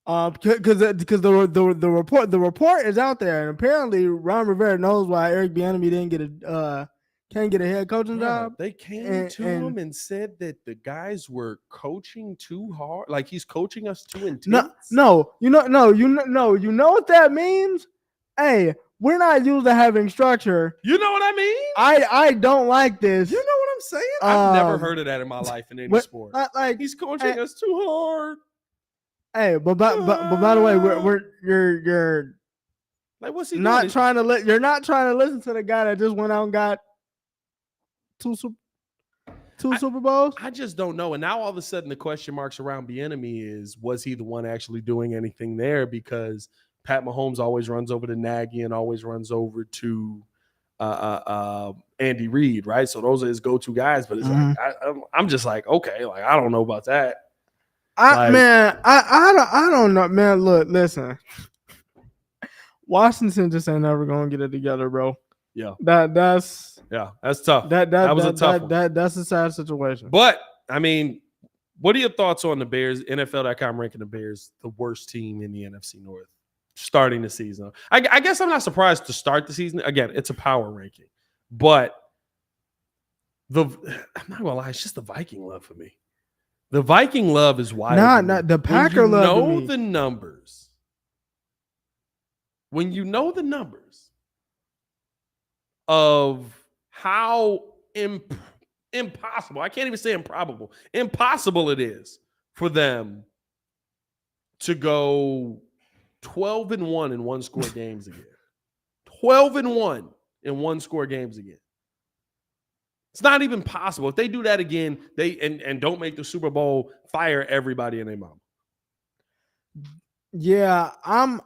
Speaker 2: Because the report is out there, and apparently Ron Rivera knows why Eric Bieniemy can't get a head coaching job.
Speaker 1: They came to him and said that the guys were coaching too hard, like he's coaching us too intense.
Speaker 2: No, you know what that means? Hey, we're not used to having structure.
Speaker 1: You know what I mean?
Speaker 2: I don't like this.
Speaker 1: You know what I'm saying? I've never heard of that in my life in any sport.
Speaker 2: Like
Speaker 1: he's coaching us too hard.
Speaker 2: Hey, but by the way, you're
Speaker 1: like, what's he
Speaker 2: not
Speaker 1: doing?
Speaker 2: You're not trying to listen to the guy that just went out and got two Super Bowls.
Speaker 1: I just don't know. And now all of a sudden the question marks around Bieniemy is, was he the one actually doing anything there? Because Pat Mahomes always runs over to Nagy and always runs over to Andy Reid, right? So those are his go-to guys. But it's like I'm just like, okay, like I don't know about that.
Speaker 2: I don't know, man. Look, listen. Washington just ain't never gonna get it together, bro.
Speaker 1: Yeah,
Speaker 2: that's
Speaker 1: tough. That was a tough one.
Speaker 2: That's a sad situation.
Speaker 1: But I mean, what are your thoughts on the Bears? NFL.com ranking the Bears the worst team in the NFC North starting the season. I guess I'm not surprised to start the season. Again, it's a power ranking, but I'm not gonna lie, it's just the Viking love for me. The Viking love is wild.
Speaker 2: Not the Packer love.
Speaker 1: When you know the numbers. When you know the numbers of how impossible, I can't even say improbable, impossible it is for them to go 12-1 in one-score games again. 12-1 in one-score games again. It's not even possible. If they do that again, and don't make the Super Bowl, fire everybody and their mom.
Speaker 2: Yeah, I'm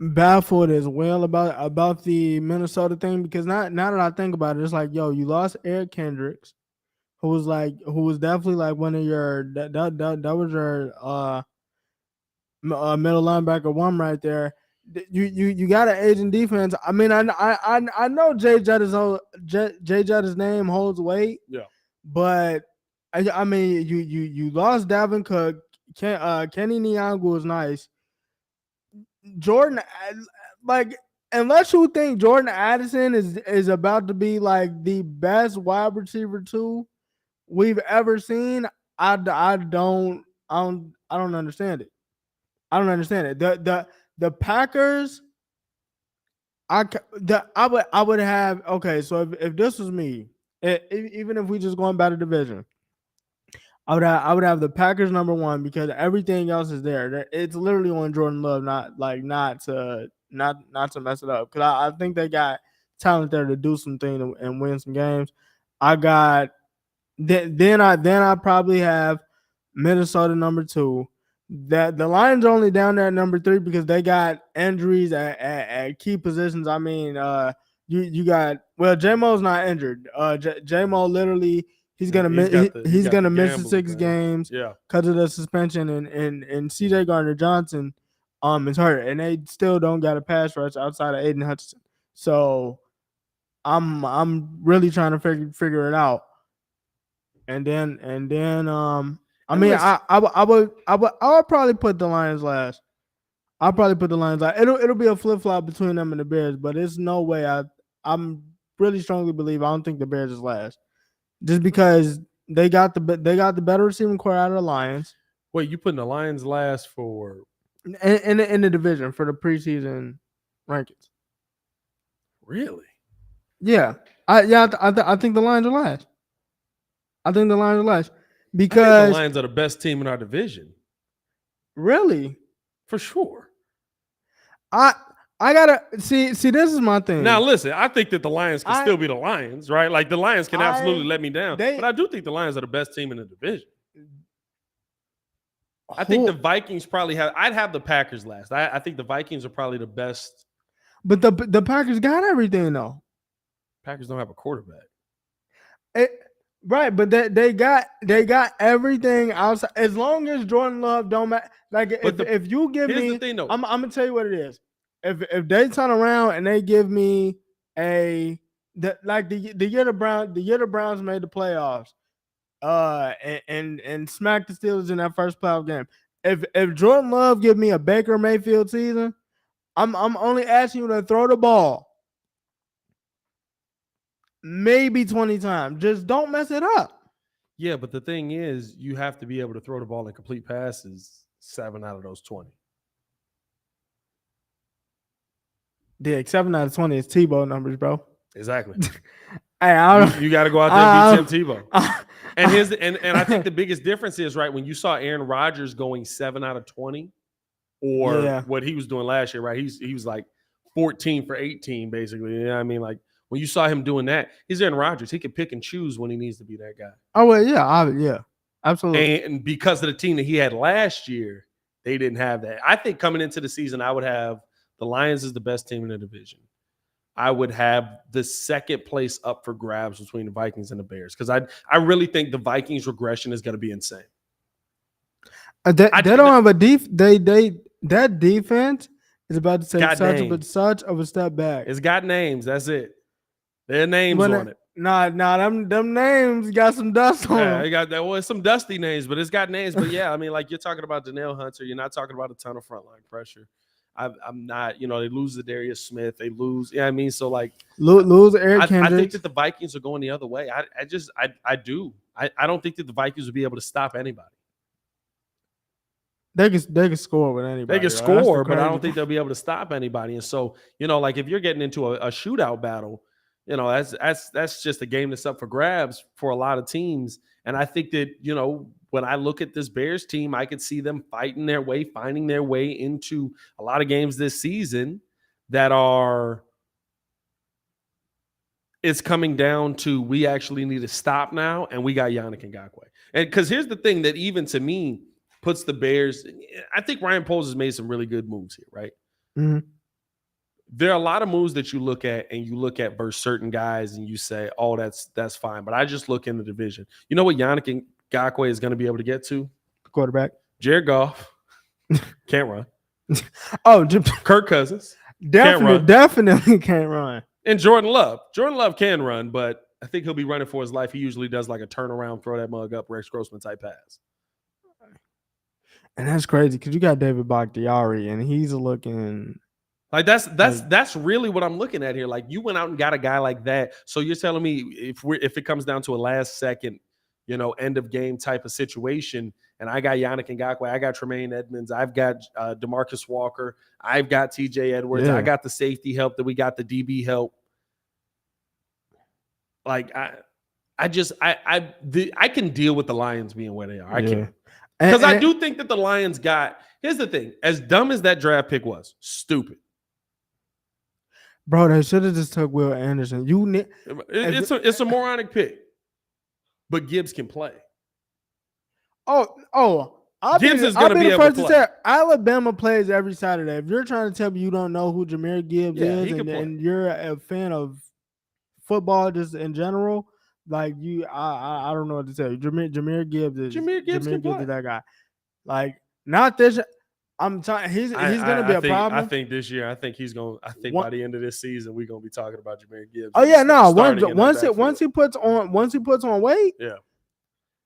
Speaker 2: baffled as well about the Minnesota thing because now that I think about it, it's like, yo, you lost Eric Kendricks, who was definitely like one of your that was your middle linebacker one right there. You got an aging defense. I mean, I know Jay Jet's name holds weight.
Speaker 1: Yeah.
Speaker 2: But I mean, you lost Dalvin Cook. Kenny Nyong'o is nice. Jordan, like, unless you think Jordan Addison is about to be like the best wide receiver 2 we've ever seen, I don't understand it. I don't understand it. The Packers, I would have, okay. So if this was me, even if we just going by the division, I would have the Packers number 1 because everything else is there. It's literally on Jordan Love, not to mess it up. Because I think they got talent there to do something and win some games. I got then I probably have Minnesota number 2. That the Lions are only down there at number 3 because they got injuries at key positions. I mean, you got, well, J-Mo's not injured. J-Mo literally he's gonna miss the 6 games because of the suspension, and CJ Gardner-Johnson is hurt, and they still don't got a pass rush outside of Aiden Hutchinson. So I'm really trying to figure it out. And then I mean, I would probably put the Lions last. I'll probably put the Lions last. It'll be a flip flop between them and the Bears, but it's no way. I'm really strongly believe I don't think the Bears is last, just because they got the better receiving core out of the Lions.
Speaker 1: Wait, you putting the Lions last for
Speaker 2: in the division for the preseason rankings?
Speaker 1: Really?
Speaker 2: Yeah, I think the Lions are last. I think the Lions are last because
Speaker 1: the Lions are the best team in our division.
Speaker 2: Really?
Speaker 1: For sure.
Speaker 2: I gotta see. This is my thing.
Speaker 1: Now, listen. I think that the Lions can still be the Lions, right? Like the Lions can absolutely let me down, but I do think the Lions are the best team in the division. I think the Vikings probably have. I'd have the Packers last. I think the Vikings are probably the best.
Speaker 2: But the Packers got everything though.
Speaker 1: Packers don't have a quarterback.
Speaker 2: Right, but they got everything outside. As long as Jordan Love don't matter. Like if you give me, I'm gonna tell you what it is. If they turn around and they give me the year the Browns made the playoffs, and smacked the Steelers in that first playoff game. If Jordan Love give me a Baker Mayfield season, I'm only asking you to throw the ball maybe 20 times. Just don't mess it up.
Speaker 1: Yeah, but the thing is, you have to be able to throw the ball and complete passes 7 out of those 20.
Speaker 2: Yeah, 7 out of 20 is Tebow numbers, bro.
Speaker 1: Exactly.
Speaker 2: Hey,
Speaker 1: you got to go out there and beat Tim Tebow. And I think the biggest difference is, right, when you saw Aaron Rodgers going 7 out of 20, or what he was doing last year, right? He was like 14 for 18, basically. You know what I mean? Like, when you saw him doing that, he's Aaron Rodgers. He can pick and choose when he needs to be that guy.
Speaker 2: Oh, well, yeah, absolutely.
Speaker 1: And because of the team that he had last year, they didn't have that. I think coming into the season, I would have the Lions as the best team in the division. I would have the second place up for grabs between the Vikings and the Bears, because I really think the Vikings regression is going to be insane.
Speaker 2: They don't have a that defense is about to take such of a step back.
Speaker 1: It's got names. That's it. Their names on it.
Speaker 2: Nah, them names got some dust on them.
Speaker 1: They got that. Well, it's some dusty names, but it's got names. But yeah, I mean, like, you're talking about Danielle Hunter. You're not talking about a ton of frontline pressure. I'm not, they lose the Darius Smith. They lose. Yeah, I mean, so like
Speaker 2: lose Eric Kendricks.
Speaker 1: I think that the Vikings are going the other way. I do. I don't think that the Vikings will be able to stop anybody.
Speaker 2: They can score with anybody.
Speaker 1: They can score, but I don't think they'll be able to stop anybody. And so, like, if you're getting into a shootout battle, that's just a game that's up for grabs for a lot of teams. And I think that, when I look at this Bears team, I could see them finding their way into a lot of games this season that it's coming down to, we actually need to stop now, and we got Yannick Ngakoue. And because here's the thing that even to me puts the Bears, I think Ryan Poles has made some really good moves here, right?
Speaker 2: Mm-hmm.
Speaker 1: there are a lot of moves that you look at versus certain guys and you say, oh, that's fine. But I just look in the division. You know what Yannick Ngakoue is going to be able to get to?
Speaker 2: Quarterback.
Speaker 1: Jared Goff. Can't run.
Speaker 2: Oh,
Speaker 1: Kirk Cousins.
Speaker 2: Definitely can't run.
Speaker 1: And Jordan Love. Jordan Love can run, but I think he'll be running for his life. He usually does like a turnaround, throw that mug up, Rex Grossman type pass.
Speaker 2: And that's crazy because you got David Bakhtiari, and he's looking
Speaker 1: like that's really what I'm looking at here. Like you went out and got a guy like that. So you're telling me if it comes down to a last second, end of game type of situation, and I got Yannick Ngakoue, I got Tremaine Edmonds, I've got DeMarcus Walker, I've got TJ Edwards, I got the safety help that we got the DB help. Like I can deal with the Lions being where they are. I can. Because I do think that the Lions here's the thing, as dumb as that draft pick was, stupid.
Speaker 2: Bro, they should have just took Will Anderson.
Speaker 1: It's a moronic pick. But Gibbs can play.
Speaker 2: Gibbs is going to be able to play. Alabama plays every Saturday. If you're trying to tell me you don't know who Jahmyr Gibbs is and you're a fan of football just in general, like I don't know what to tell you. Jahmyr Gibbs is that guy. Like not this. I'm telling he's going to be a problem.
Speaker 1: I think this year. I think by the end of this season we're going to be talking about Jahmyr Gibbs.
Speaker 2: Oh yeah, no. Once he puts on weight.
Speaker 1: Yeah.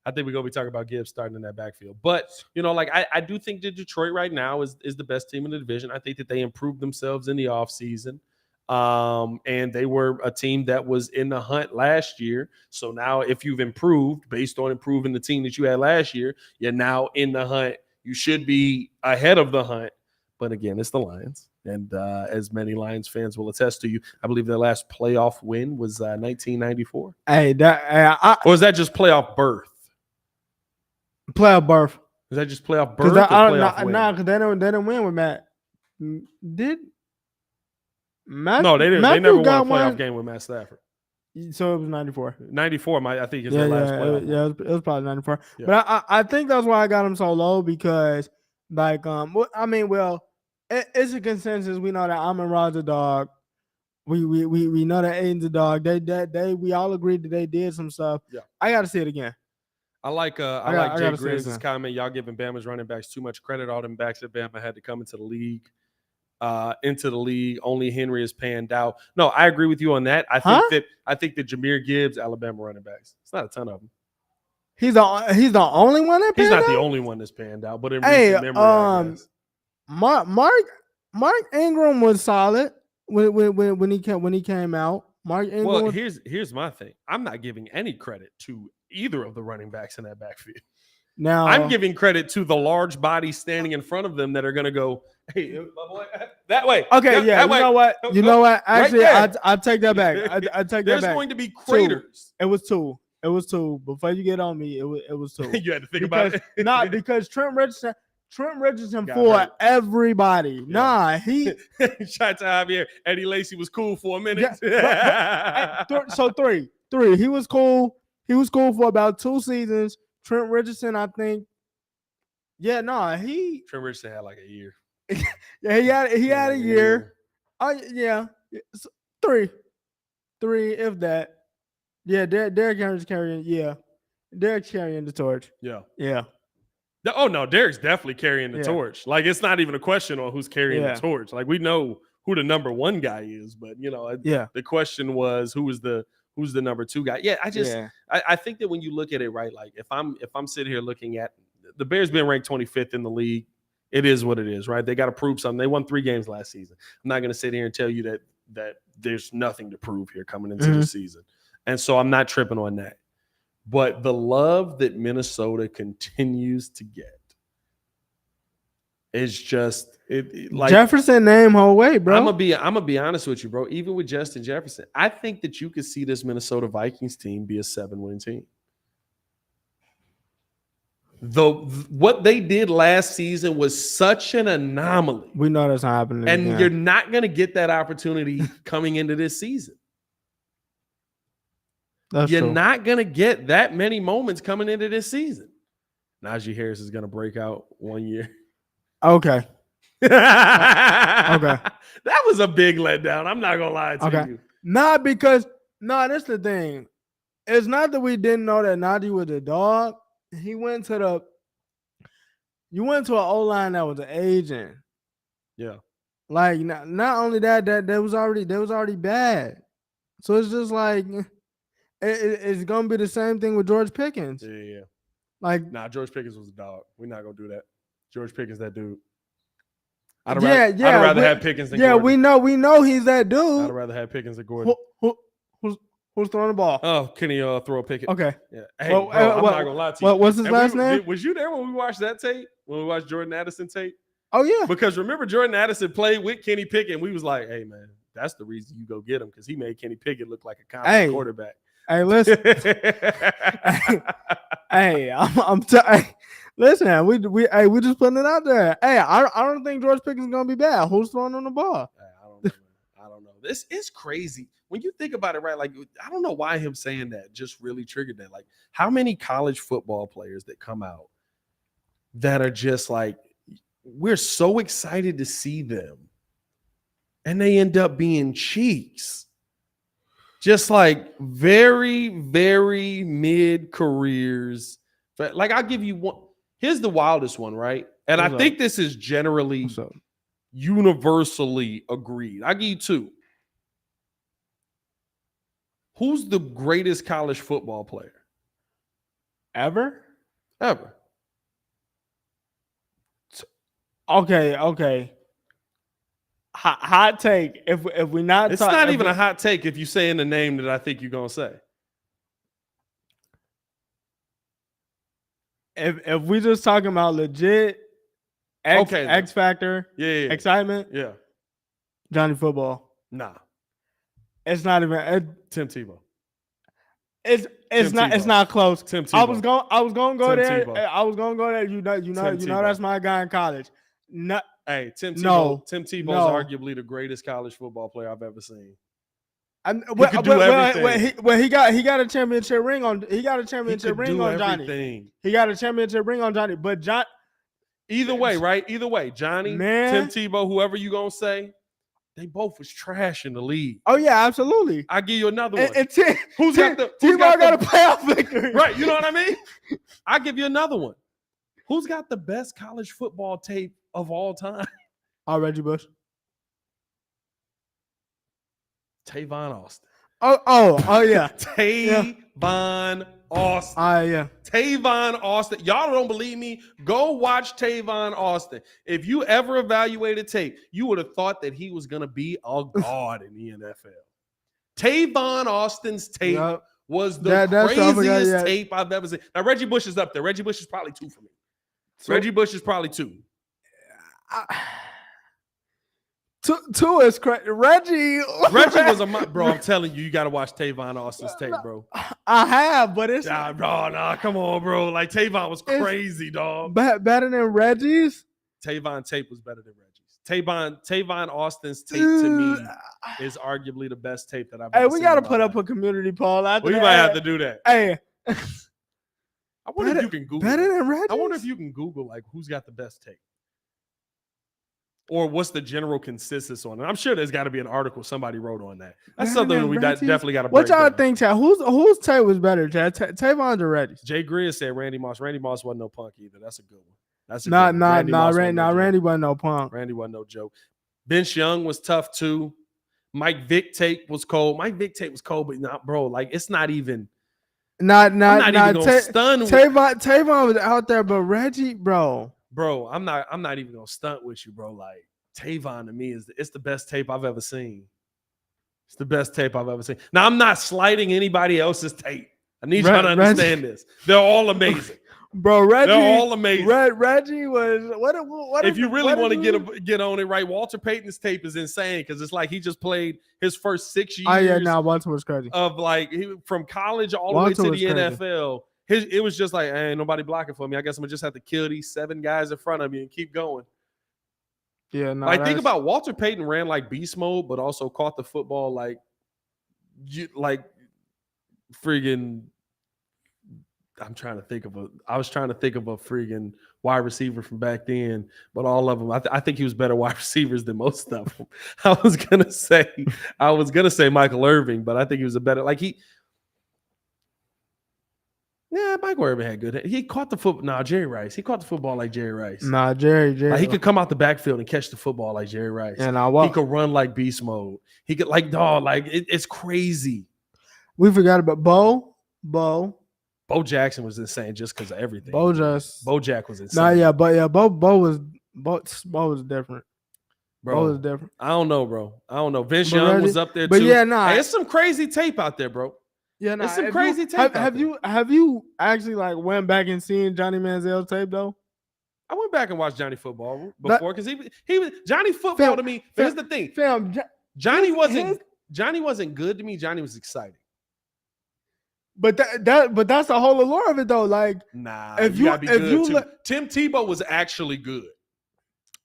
Speaker 1: I think we're going to be talking about Gibbs starting in that backfield. But, I do think that Detroit right now is the best team in the division. I think that they improved themselves in the offseason. And they were a team that was in the hunt last year. So now if you've improved based on improving the team that you had last year, you're now in the hunt. You should be ahead of the hunt. But again, it's the Lions. And as many Lions fans will attest to you, I believe their last playoff win was 1994. Or is that just playoff berth?
Speaker 2: Playoff berth.
Speaker 1: Is that just playoff berth or playoff win?
Speaker 2: No, because they didn't win with Matt. Did Matt?
Speaker 1: No, they didn't. They never won a playoff game with Matt Stafford.
Speaker 2: So it was 94.
Speaker 1: 94, I think, is their last playoff.
Speaker 2: Yeah, it was probably 94. Yeah. But I think that's why I got him so low because, it's a consensus. We know that Amon-Ra's a dog. We know that Aiden's a dog. We all agreed that they did some stuff. Yeah. I got to see it again.
Speaker 1: I like Jay Grizz's comment. Y'all giving Bama's running backs too much credit. All them backs that Bama had to come into the league. Only Henry is panned out. No, I agree with you on that. I think that Jahmyr Gibbs, Alabama running backs. It's not a ton of them.
Speaker 2: He's the only one that
Speaker 1: he's not the only one that's panned out. But in recent memory,
Speaker 2: Mark Ingram was solid when he came out. Mark Ingram.
Speaker 1: Well, here's my thing. I'm not giving any credit to either of the running backs in that backfield.
Speaker 2: Now
Speaker 1: I'm giving credit to the large bodies standing in front of them that are going to go, hey, my boy, that way.
Speaker 2: Okay, yeah. You know what? Actually, right I take that back. I take that back.
Speaker 1: There's going to be craters.
Speaker 2: It was two. Before you get on me, it was two.
Speaker 1: You had to think about it.
Speaker 2: Not because Trent Richardson for everybody. Yeah. Nah, he
Speaker 1: shot to Javier. Eddie Lacy was cool for a minute.
Speaker 2: So three. He was cool. He was cool for about 2 seasons. Trent Richardson, I think. Yeah,
Speaker 1: Trent Richardson had like a year.
Speaker 2: Yeah, he had a year. Oh yeah, 3, if that. Yeah, Derrick Henry's carrying. Yeah, Derrick's carrying the torch.
Speaker 1: Yeah. Oh no, Derrick's definitely carrying the torch. Like it's not even a question on who's carrying the torch. Like we know who the number 1 guy is, but the question was who's the number 2 guy. Yeah, I think that when you look at it, right, like if I'm sitting here looking at the Bears being ranked 25th in the league, it is what it is, right? They got to prove something. They won 3 games last season. I'm not going to sit here and tell you that there's nothing to prove here coming into the season. And so I'm not tripping on that. But the love that Minnesota continues to get is just like
Speaker 2: Jefferson name whole way, bro.
Speaker 1: I'm gonna be honest with you, bro. Even with Justin Jefferson, I think that you could see this Minnesota Vikings team be a 7-win team. What they did last season was such an anomaly.
Speaker 2: We know that's happening,
Speaker 1: and you're not gonna get that opportunity coming into this season. You're not going to get that many moments coming into this season. Najee Harris is going to break out 1 year.
Speaker 2: Okay. Okay.
Speaker 1: That was a big letdown. I'm not gonna lie to you.
Speaker 2: Not because that's the thing. It's not that we didn't know that Najee was a dog. You went to an O-line that was an agent.
Speaker 1: Yeah.
Speaker 2: Like not only that was already bad. So it's just like it's gonna be the same thing with George Pickens.
Speaker 1: Yeah.
Speaker 2: Like,
Speaker 1: George Pickens was a dog. We're not gonna do that. George Pickens, that dude.
Speaker 2: I'd
Speaker 1: rather have Pickens than Gordon.
Speaker 2: we know he's that dude.
Speaker 1: I'd rather have Pickens than Gordon.
Speaker 2: Who's throwing the ball?
Speaker 1: Oh, Kenny throw a Pickens.
Speaker 2: Okay.
Speaker 1: Yeah. Hey, bro, I'm not gonna lie to you.
Speaker 2: What's his last name?
Speaker 1: Was you there when we watched that tape? When we watched Jordan Addison tape?
Speaker 2: Oh yeah.
Speaker 1: Because remember, Jordan Addison played with Kenny Pickett. We was like, hey man, that's the reason you go get him, because he made Kenny Pickett look like a competent quarterback.
Speaker 2: Hey, listen. Listen, we just putting it out there. Hey, I don't think George Pickens is gonna be bad. Who's throwing on the ball?
Speaker 1: I don't know. This is crazy when you think about it, right? Like, I don't know why him saying that just really triggered that. Like, how many college football players that come out that are just like, we're so excited to see them, and they end up being cheeks. Just like very, very mid careers. But like, I'll give you one. Here's the wildest one, right? And I think this is generally universally agreed. I'll give you two. Who's the greatest college football player?
Speaker 2: Ever? Okay. Hot take. If we not,
Speaker 1: it's not even a hot take if you say in the name that I think you're gonna say.
Speaker 2: If we just talking about legit X factor, excitement, Johnny Football.
Speaker 1: Nah,
Speaker 2: it's not even
Speaker 1: Tim Tebow.
Speaker 2: It's not close.
Speaker 1: Tim Tebow.
Speaker 2: I was gonna go there. I was gonna go there. You know that's my guy in college. No,
Speaker 1: hey, Tim Tebow. Tim Tebow's arguably the greatest college football player I've ever seen. He got a championship ring on. He got a championship ring on Johnny. He got a championship ring on Johnny. But John, either way, right? Either way, Johnny, Tim Tebow, whoever you gonna say, they both was trash in the league.
Speaker 2: Oh yeah, absolutely.
Speaker 1: I'll give you another one.
Speaker 2: Who's got a playoff victory?
Speaker 1: Right, you know what I mean? I'll give you another one. Who's got the best college football tape of all time?
Speaker 2: Reggie Bush.
Speaker 1: Tavon Austin.
Speaker 2: Oh yeah.
Speaker 1: Tavon Austin.
Speaker 2: Yeah.
Speaker 1: Tavon Austin. Y'all don't believe me? Go watch Tavon Austin. If you ever evaluated tape, you would have thought that he was going to be a god in the NFL. Tavon Austin's tape was the craziest tape I've ever seen. Now, Reggie Bush is up there. Reggie Bush is probably 2 for me. Reggie Bush is probably 2.
Speaker 2: 2 is crazy. Reggie
Speaker 1: was bro. I'm telling you, you got to watch Tavon Austin's tape, bro.
Speaker 2: I have, but it's
Speaker 1: nah, come on, bro. Like, Tavon was crazy, dog.
Speaker 2: Better than Reggie's.
Speaker 1: Tavon tape was better than Reggie's. Tavon Austin's tape to me is arguably the best tape that I've ever seen.
Speaker 2: We got to put up a community poll.
Speaker 1: We might have to do that.
Speaker 2: Hey,
Speaker 1: I wonder if you can Google
Speaker 2: better than Reggie's.
Speaker 1: I wonder if you can Google like who's got the best tape. Or what's the general consensus on it? I'm sure there's got to be an article somebody wrote on that. That's something we definitely got to break down.
Speaker 2: What y'all think, Chad? Whose tape was better, Chad? Tavon's or Reggie's?
Speaker 1: Jay Greer said Randy Moss. Randy Moss wasn't no punk either. That's a good one. That's a
Speaker 2: good one. Randy wasn't no punk.
Speaker 1: Randy wasn't no joke. Vince Young was tough too. Mike Vick tape was cold. Mike Vick tape was cold, but not, bro. Like, it's not even. I'm not even gonna stun.
Speaker 2: Tavon was out there, but Reggie, bro,
Speaker 1: I'm not even gonna stunt with you, bro. Like, Tavon to me it's the best tape I've ever seen. It's the best tape I've ever seen. Now, I'm not slighting anybody else's tape. I need y'all to understand this. They're all amazing.
Speaker 2: Bro, Reggie,
Speaker 1: they're all amazing.
Speaker 2: Reggie was what
Speaker 1: if you really want to get on it right, Walter Payton's tape is insane because it's like he just played his first 6 years.
Speaker 2: Oh yeah, now Walter was crazy.
Speaker 1: Of like from college all the way to the NFL. It was just like, ain't nobody blocking for me. I guess I'm gonna just have to kill these 7 guys in front of me and keep going.
Speaker 2: Yeah, no.
Speaker 1: Like, think about Walter Payton ran like beast mode, but also caught the football like friggin' I was trying to think of a freaking wide receiver from back then, but all of them, I think he was better wide receivers than most of them. I was gonna say Michael Irving, but I think he was a better Michael Irvin had good. He caught the football. Nah, Jerry Rice. He caught the football like Jerry Rice.
Speaker 2: Nah, Jerry.
Speaker 1: Like he could come out the backfield and catch the football like Jerry Rice.
Speaker 2: And
Speaker 1: he could run like beast mode. He could it's crazy.
Speaker 2: We forgot about Bo
Speaker 1: Jackson was insane just because of everything.
Speaker 2: Bo
Speaker 1: Jack was insane.
Speaker 2: Nah, yeah, but yeah, Bo was different.
Speaker 1: Bro,
Speaker 2: Bo was different.
Speaker 1: I don't know, bro. I don't know. Vince Young was up there
Speaker 2: but
Speaker 1: too.
Speaker 2: Yeah, nah.
Speaker 1: Hey, it's some crazy tape out there, bro.
Speaker 2: Yeah, nah.
Speaker 1: It's some crazy tape.
Speaker 2: Have you actually like went back and seen Johnny Manziel's tape though?
Speaker 1: I went back and watched Johnny Football before because he was Johnny Football to me. Here's the thing, Johnny wasn't good to me. Johnny was exciting.
Speaker 2: But that's the whole allure of it though. Like,
Speaker 1: nah, if you gotta be good too. Tim Tebow was actually good.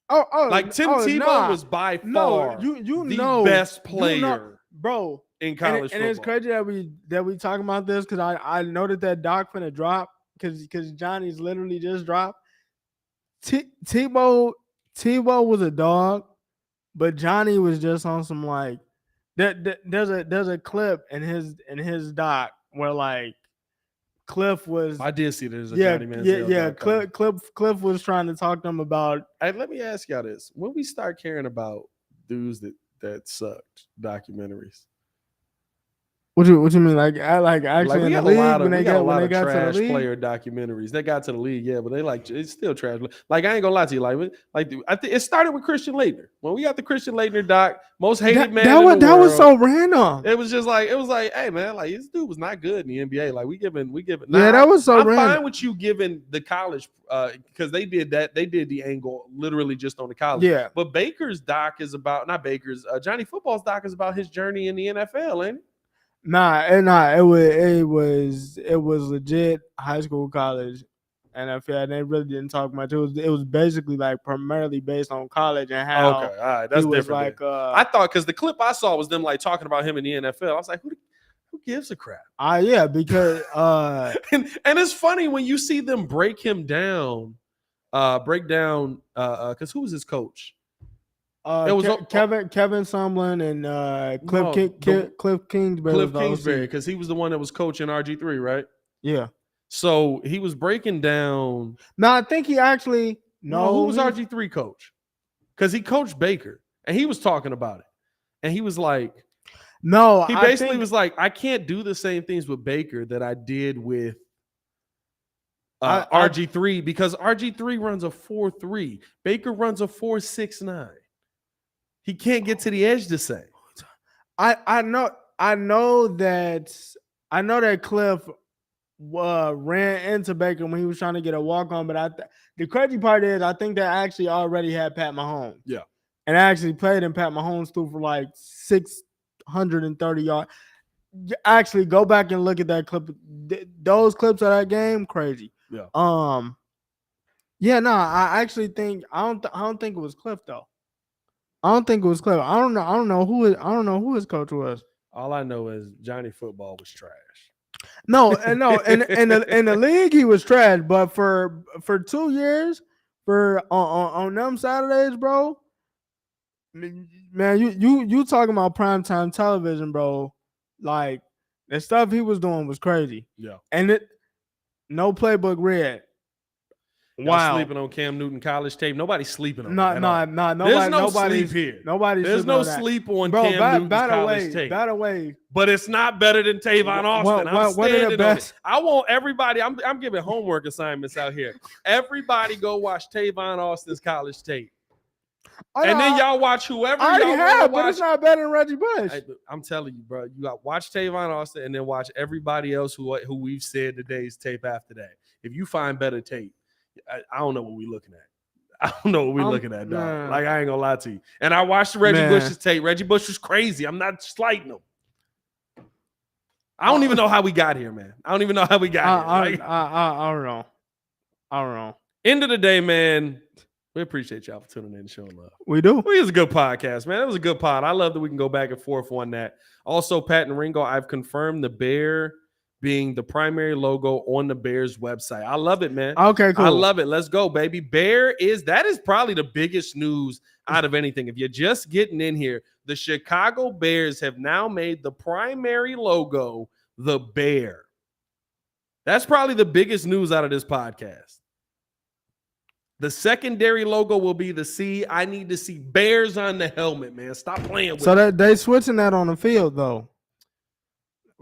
Speaker 2: Tim
Speaker 1: Tebow was by far the best player,
Speaker 2: bro,
Speaker 1: in college football.
Speaker 2: And it's crazy that we talking about this because I know that doc finna drop because Johnny's literally just dropped. Tebow was a dog, but Johnny was just on some like there's a clip in his doc where like Cliff was.
Speaker 1: I did see there's a Johnny Manziel.
Speaker 2: Yeah. Cliff was trying to talk to him about.
Speaker 1: Hey, let me ask y'all this: when we start caring about dudes that sucked documentaries?
Speaker 2: What you mean? Like actually in the league when they got to
Speaker 1: trash
Speaker 2: the league?
Speaker 1: Player documentaries. They got to the league, yeah, but it's still trash. Like I ain't gonna lie to you, I think it started with Christian Laettner. When we got the Christian Laettner doc, most hated man. That was
Speaker 2: so random.
Speaker 1: It was like, hey man, like this dude was not good in the NBA. Like we giving.
Speaker 2: Yeah, that was so random.
Speaker 1: I'm fine with you giving the college because they did that. They did the angle literally just on the college.
Speaker 2: Yeah,
Speaker 1: but Baker's doc is about Johnny Football's doc is about his journey in the NFL, ain't it?
Speaker 2: It was legit high school, college, NFL, and they really didn't talk much. It was basically like primarily based on college and how.
Speaker 1: Okay, all right, that's different.
Speaker 2: Like,
Speaker 1: I thought because the clip I saw was them like talking about him in the NFL. I was like, who gives a crap?
Speaker 2: Yeah, because
Speaker 1: and it's funny when you see them break down because who was his coach?
Speaker 2: It was Kevin Sumlin and Cliff Kingsbury.
Speaker 1: Cliff Kingsbury, because he was the one that was coaching RG3, right?
Speaker 2: Yeah.
Speaker 1: So he was breaking down.
Speaker 2: No, I think he actually
Speaker 1: who was RG3 coach? Because he coached Baker, and he was talking about it, and he was like,
Speaker 2: "No."
Speaker 1: He basically was like, "I can't do the same things with Baker that I did with RG3 because RG3 runs a 4.3, Baker runs a 4.69." He can't get to the edge the same.
Speaker 2: I know that Cliff ran into Baker when he was trying to get a walk on, but the crazy part is I think they actually already had Pat Mahomes.
Speaker 1: Yeah,
Speaker 2: and actually played in Pat Mahomes threw for like 630 yards. Actually, go back and look at that clip. Those clips of that game, crazy.
Speaker 1: Yeah.
Speaker 2: I actually think I don't think it was Cliff though. I don't think it was Cliff. I don't know who his coach was.
Speaker 1: All I know is Johnny Football was trash.
Speaker 2: No, in the league he was trash, but for 2 years, on them Saturdays, bro. Man, you talking about primetime television, bro? Like the stuff he was doing was crazy.
Speaker 1: Yeah,
Speaker 2: and no playbook read.
Speaker 1: Wow, sleeping on Cam Newton college tape. Nobody's sleeping on
Speaker 2: no.
Speaker 1: There's no sleep here.
Speaker 2: There's
Speaker 1: no sleep on Cam Newton's college tape.
Speaker 2: By the way,
Speaker 1: but it's not better than Tavon Austin. I'm standing on it. I want everybody. I'm giving homework assignments out here. Everybody go watch Tavon Austin's college tape. And then y'all watch whoever y'all want to watch.
Speaker 2: But it's not better than Reggie Bush.
Speaker 1: I'm telling you, bro. You got watch Tavon Austin and then watch everybody else who we've said today's tape after that. If you find better tape, I don't know what we're looking at. I don't know what we're looking at, dog. Like, I ain't gonna lie to you. And I watched Reggie Bush's tape. Reggie Bush was crazy. I'm not slighting him. I don't even know how we got here, man. I don't even know how we got here.
Speaker 2: I don't know.
Speaker 1: End of the day, man. We appreciate y'all for tuning in and showing love.
Speaker 2: We do.
Speaker 1: It was a good podcast, man. It was a good pod. I love that we can go back and forth on that. Also, Pat and Ringo, I've confirmed the Bear being the primary logo on the Bears website. I love it, man.
Speaker 2: Okay, cool.
Speaker 1: I love it. Let's go, baby. That is probably the biggest news out of anything. If you're just getting in here, the Chicago Bears have now made the primary logo the bear. That's probably the biggest news out of this podcast. The secondary logo will be the C. I need to see bears on the helmet, man. Stop playing with it.
Speaker 2: So they switching that on the field though.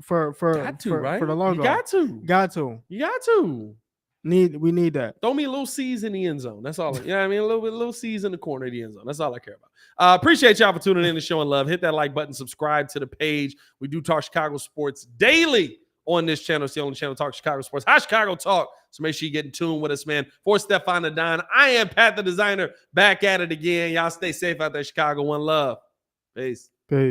Speaker 2: For
Speaker 1: right?
Speaker 2: For the logo.
Speaker 1: You got to. We
Speaker 2: need that.
Speaker 1: Throw me a little C's in the end zone. That's all. I mean, a little C's in the corner of the end zone. That's all I care about. Appreciate y'all for tuning in and showing love. Hit that like button, subscribe to the page. We do talk Chicago sports daily on this channel. It's the only channel talk Chicago sports. High Chicago talk. So make sure you get in tune with us, man. For Stefan the Don, I am Pat the Designer. Back at it again. Y'all stay safe out there, Chicago. One love. Peace.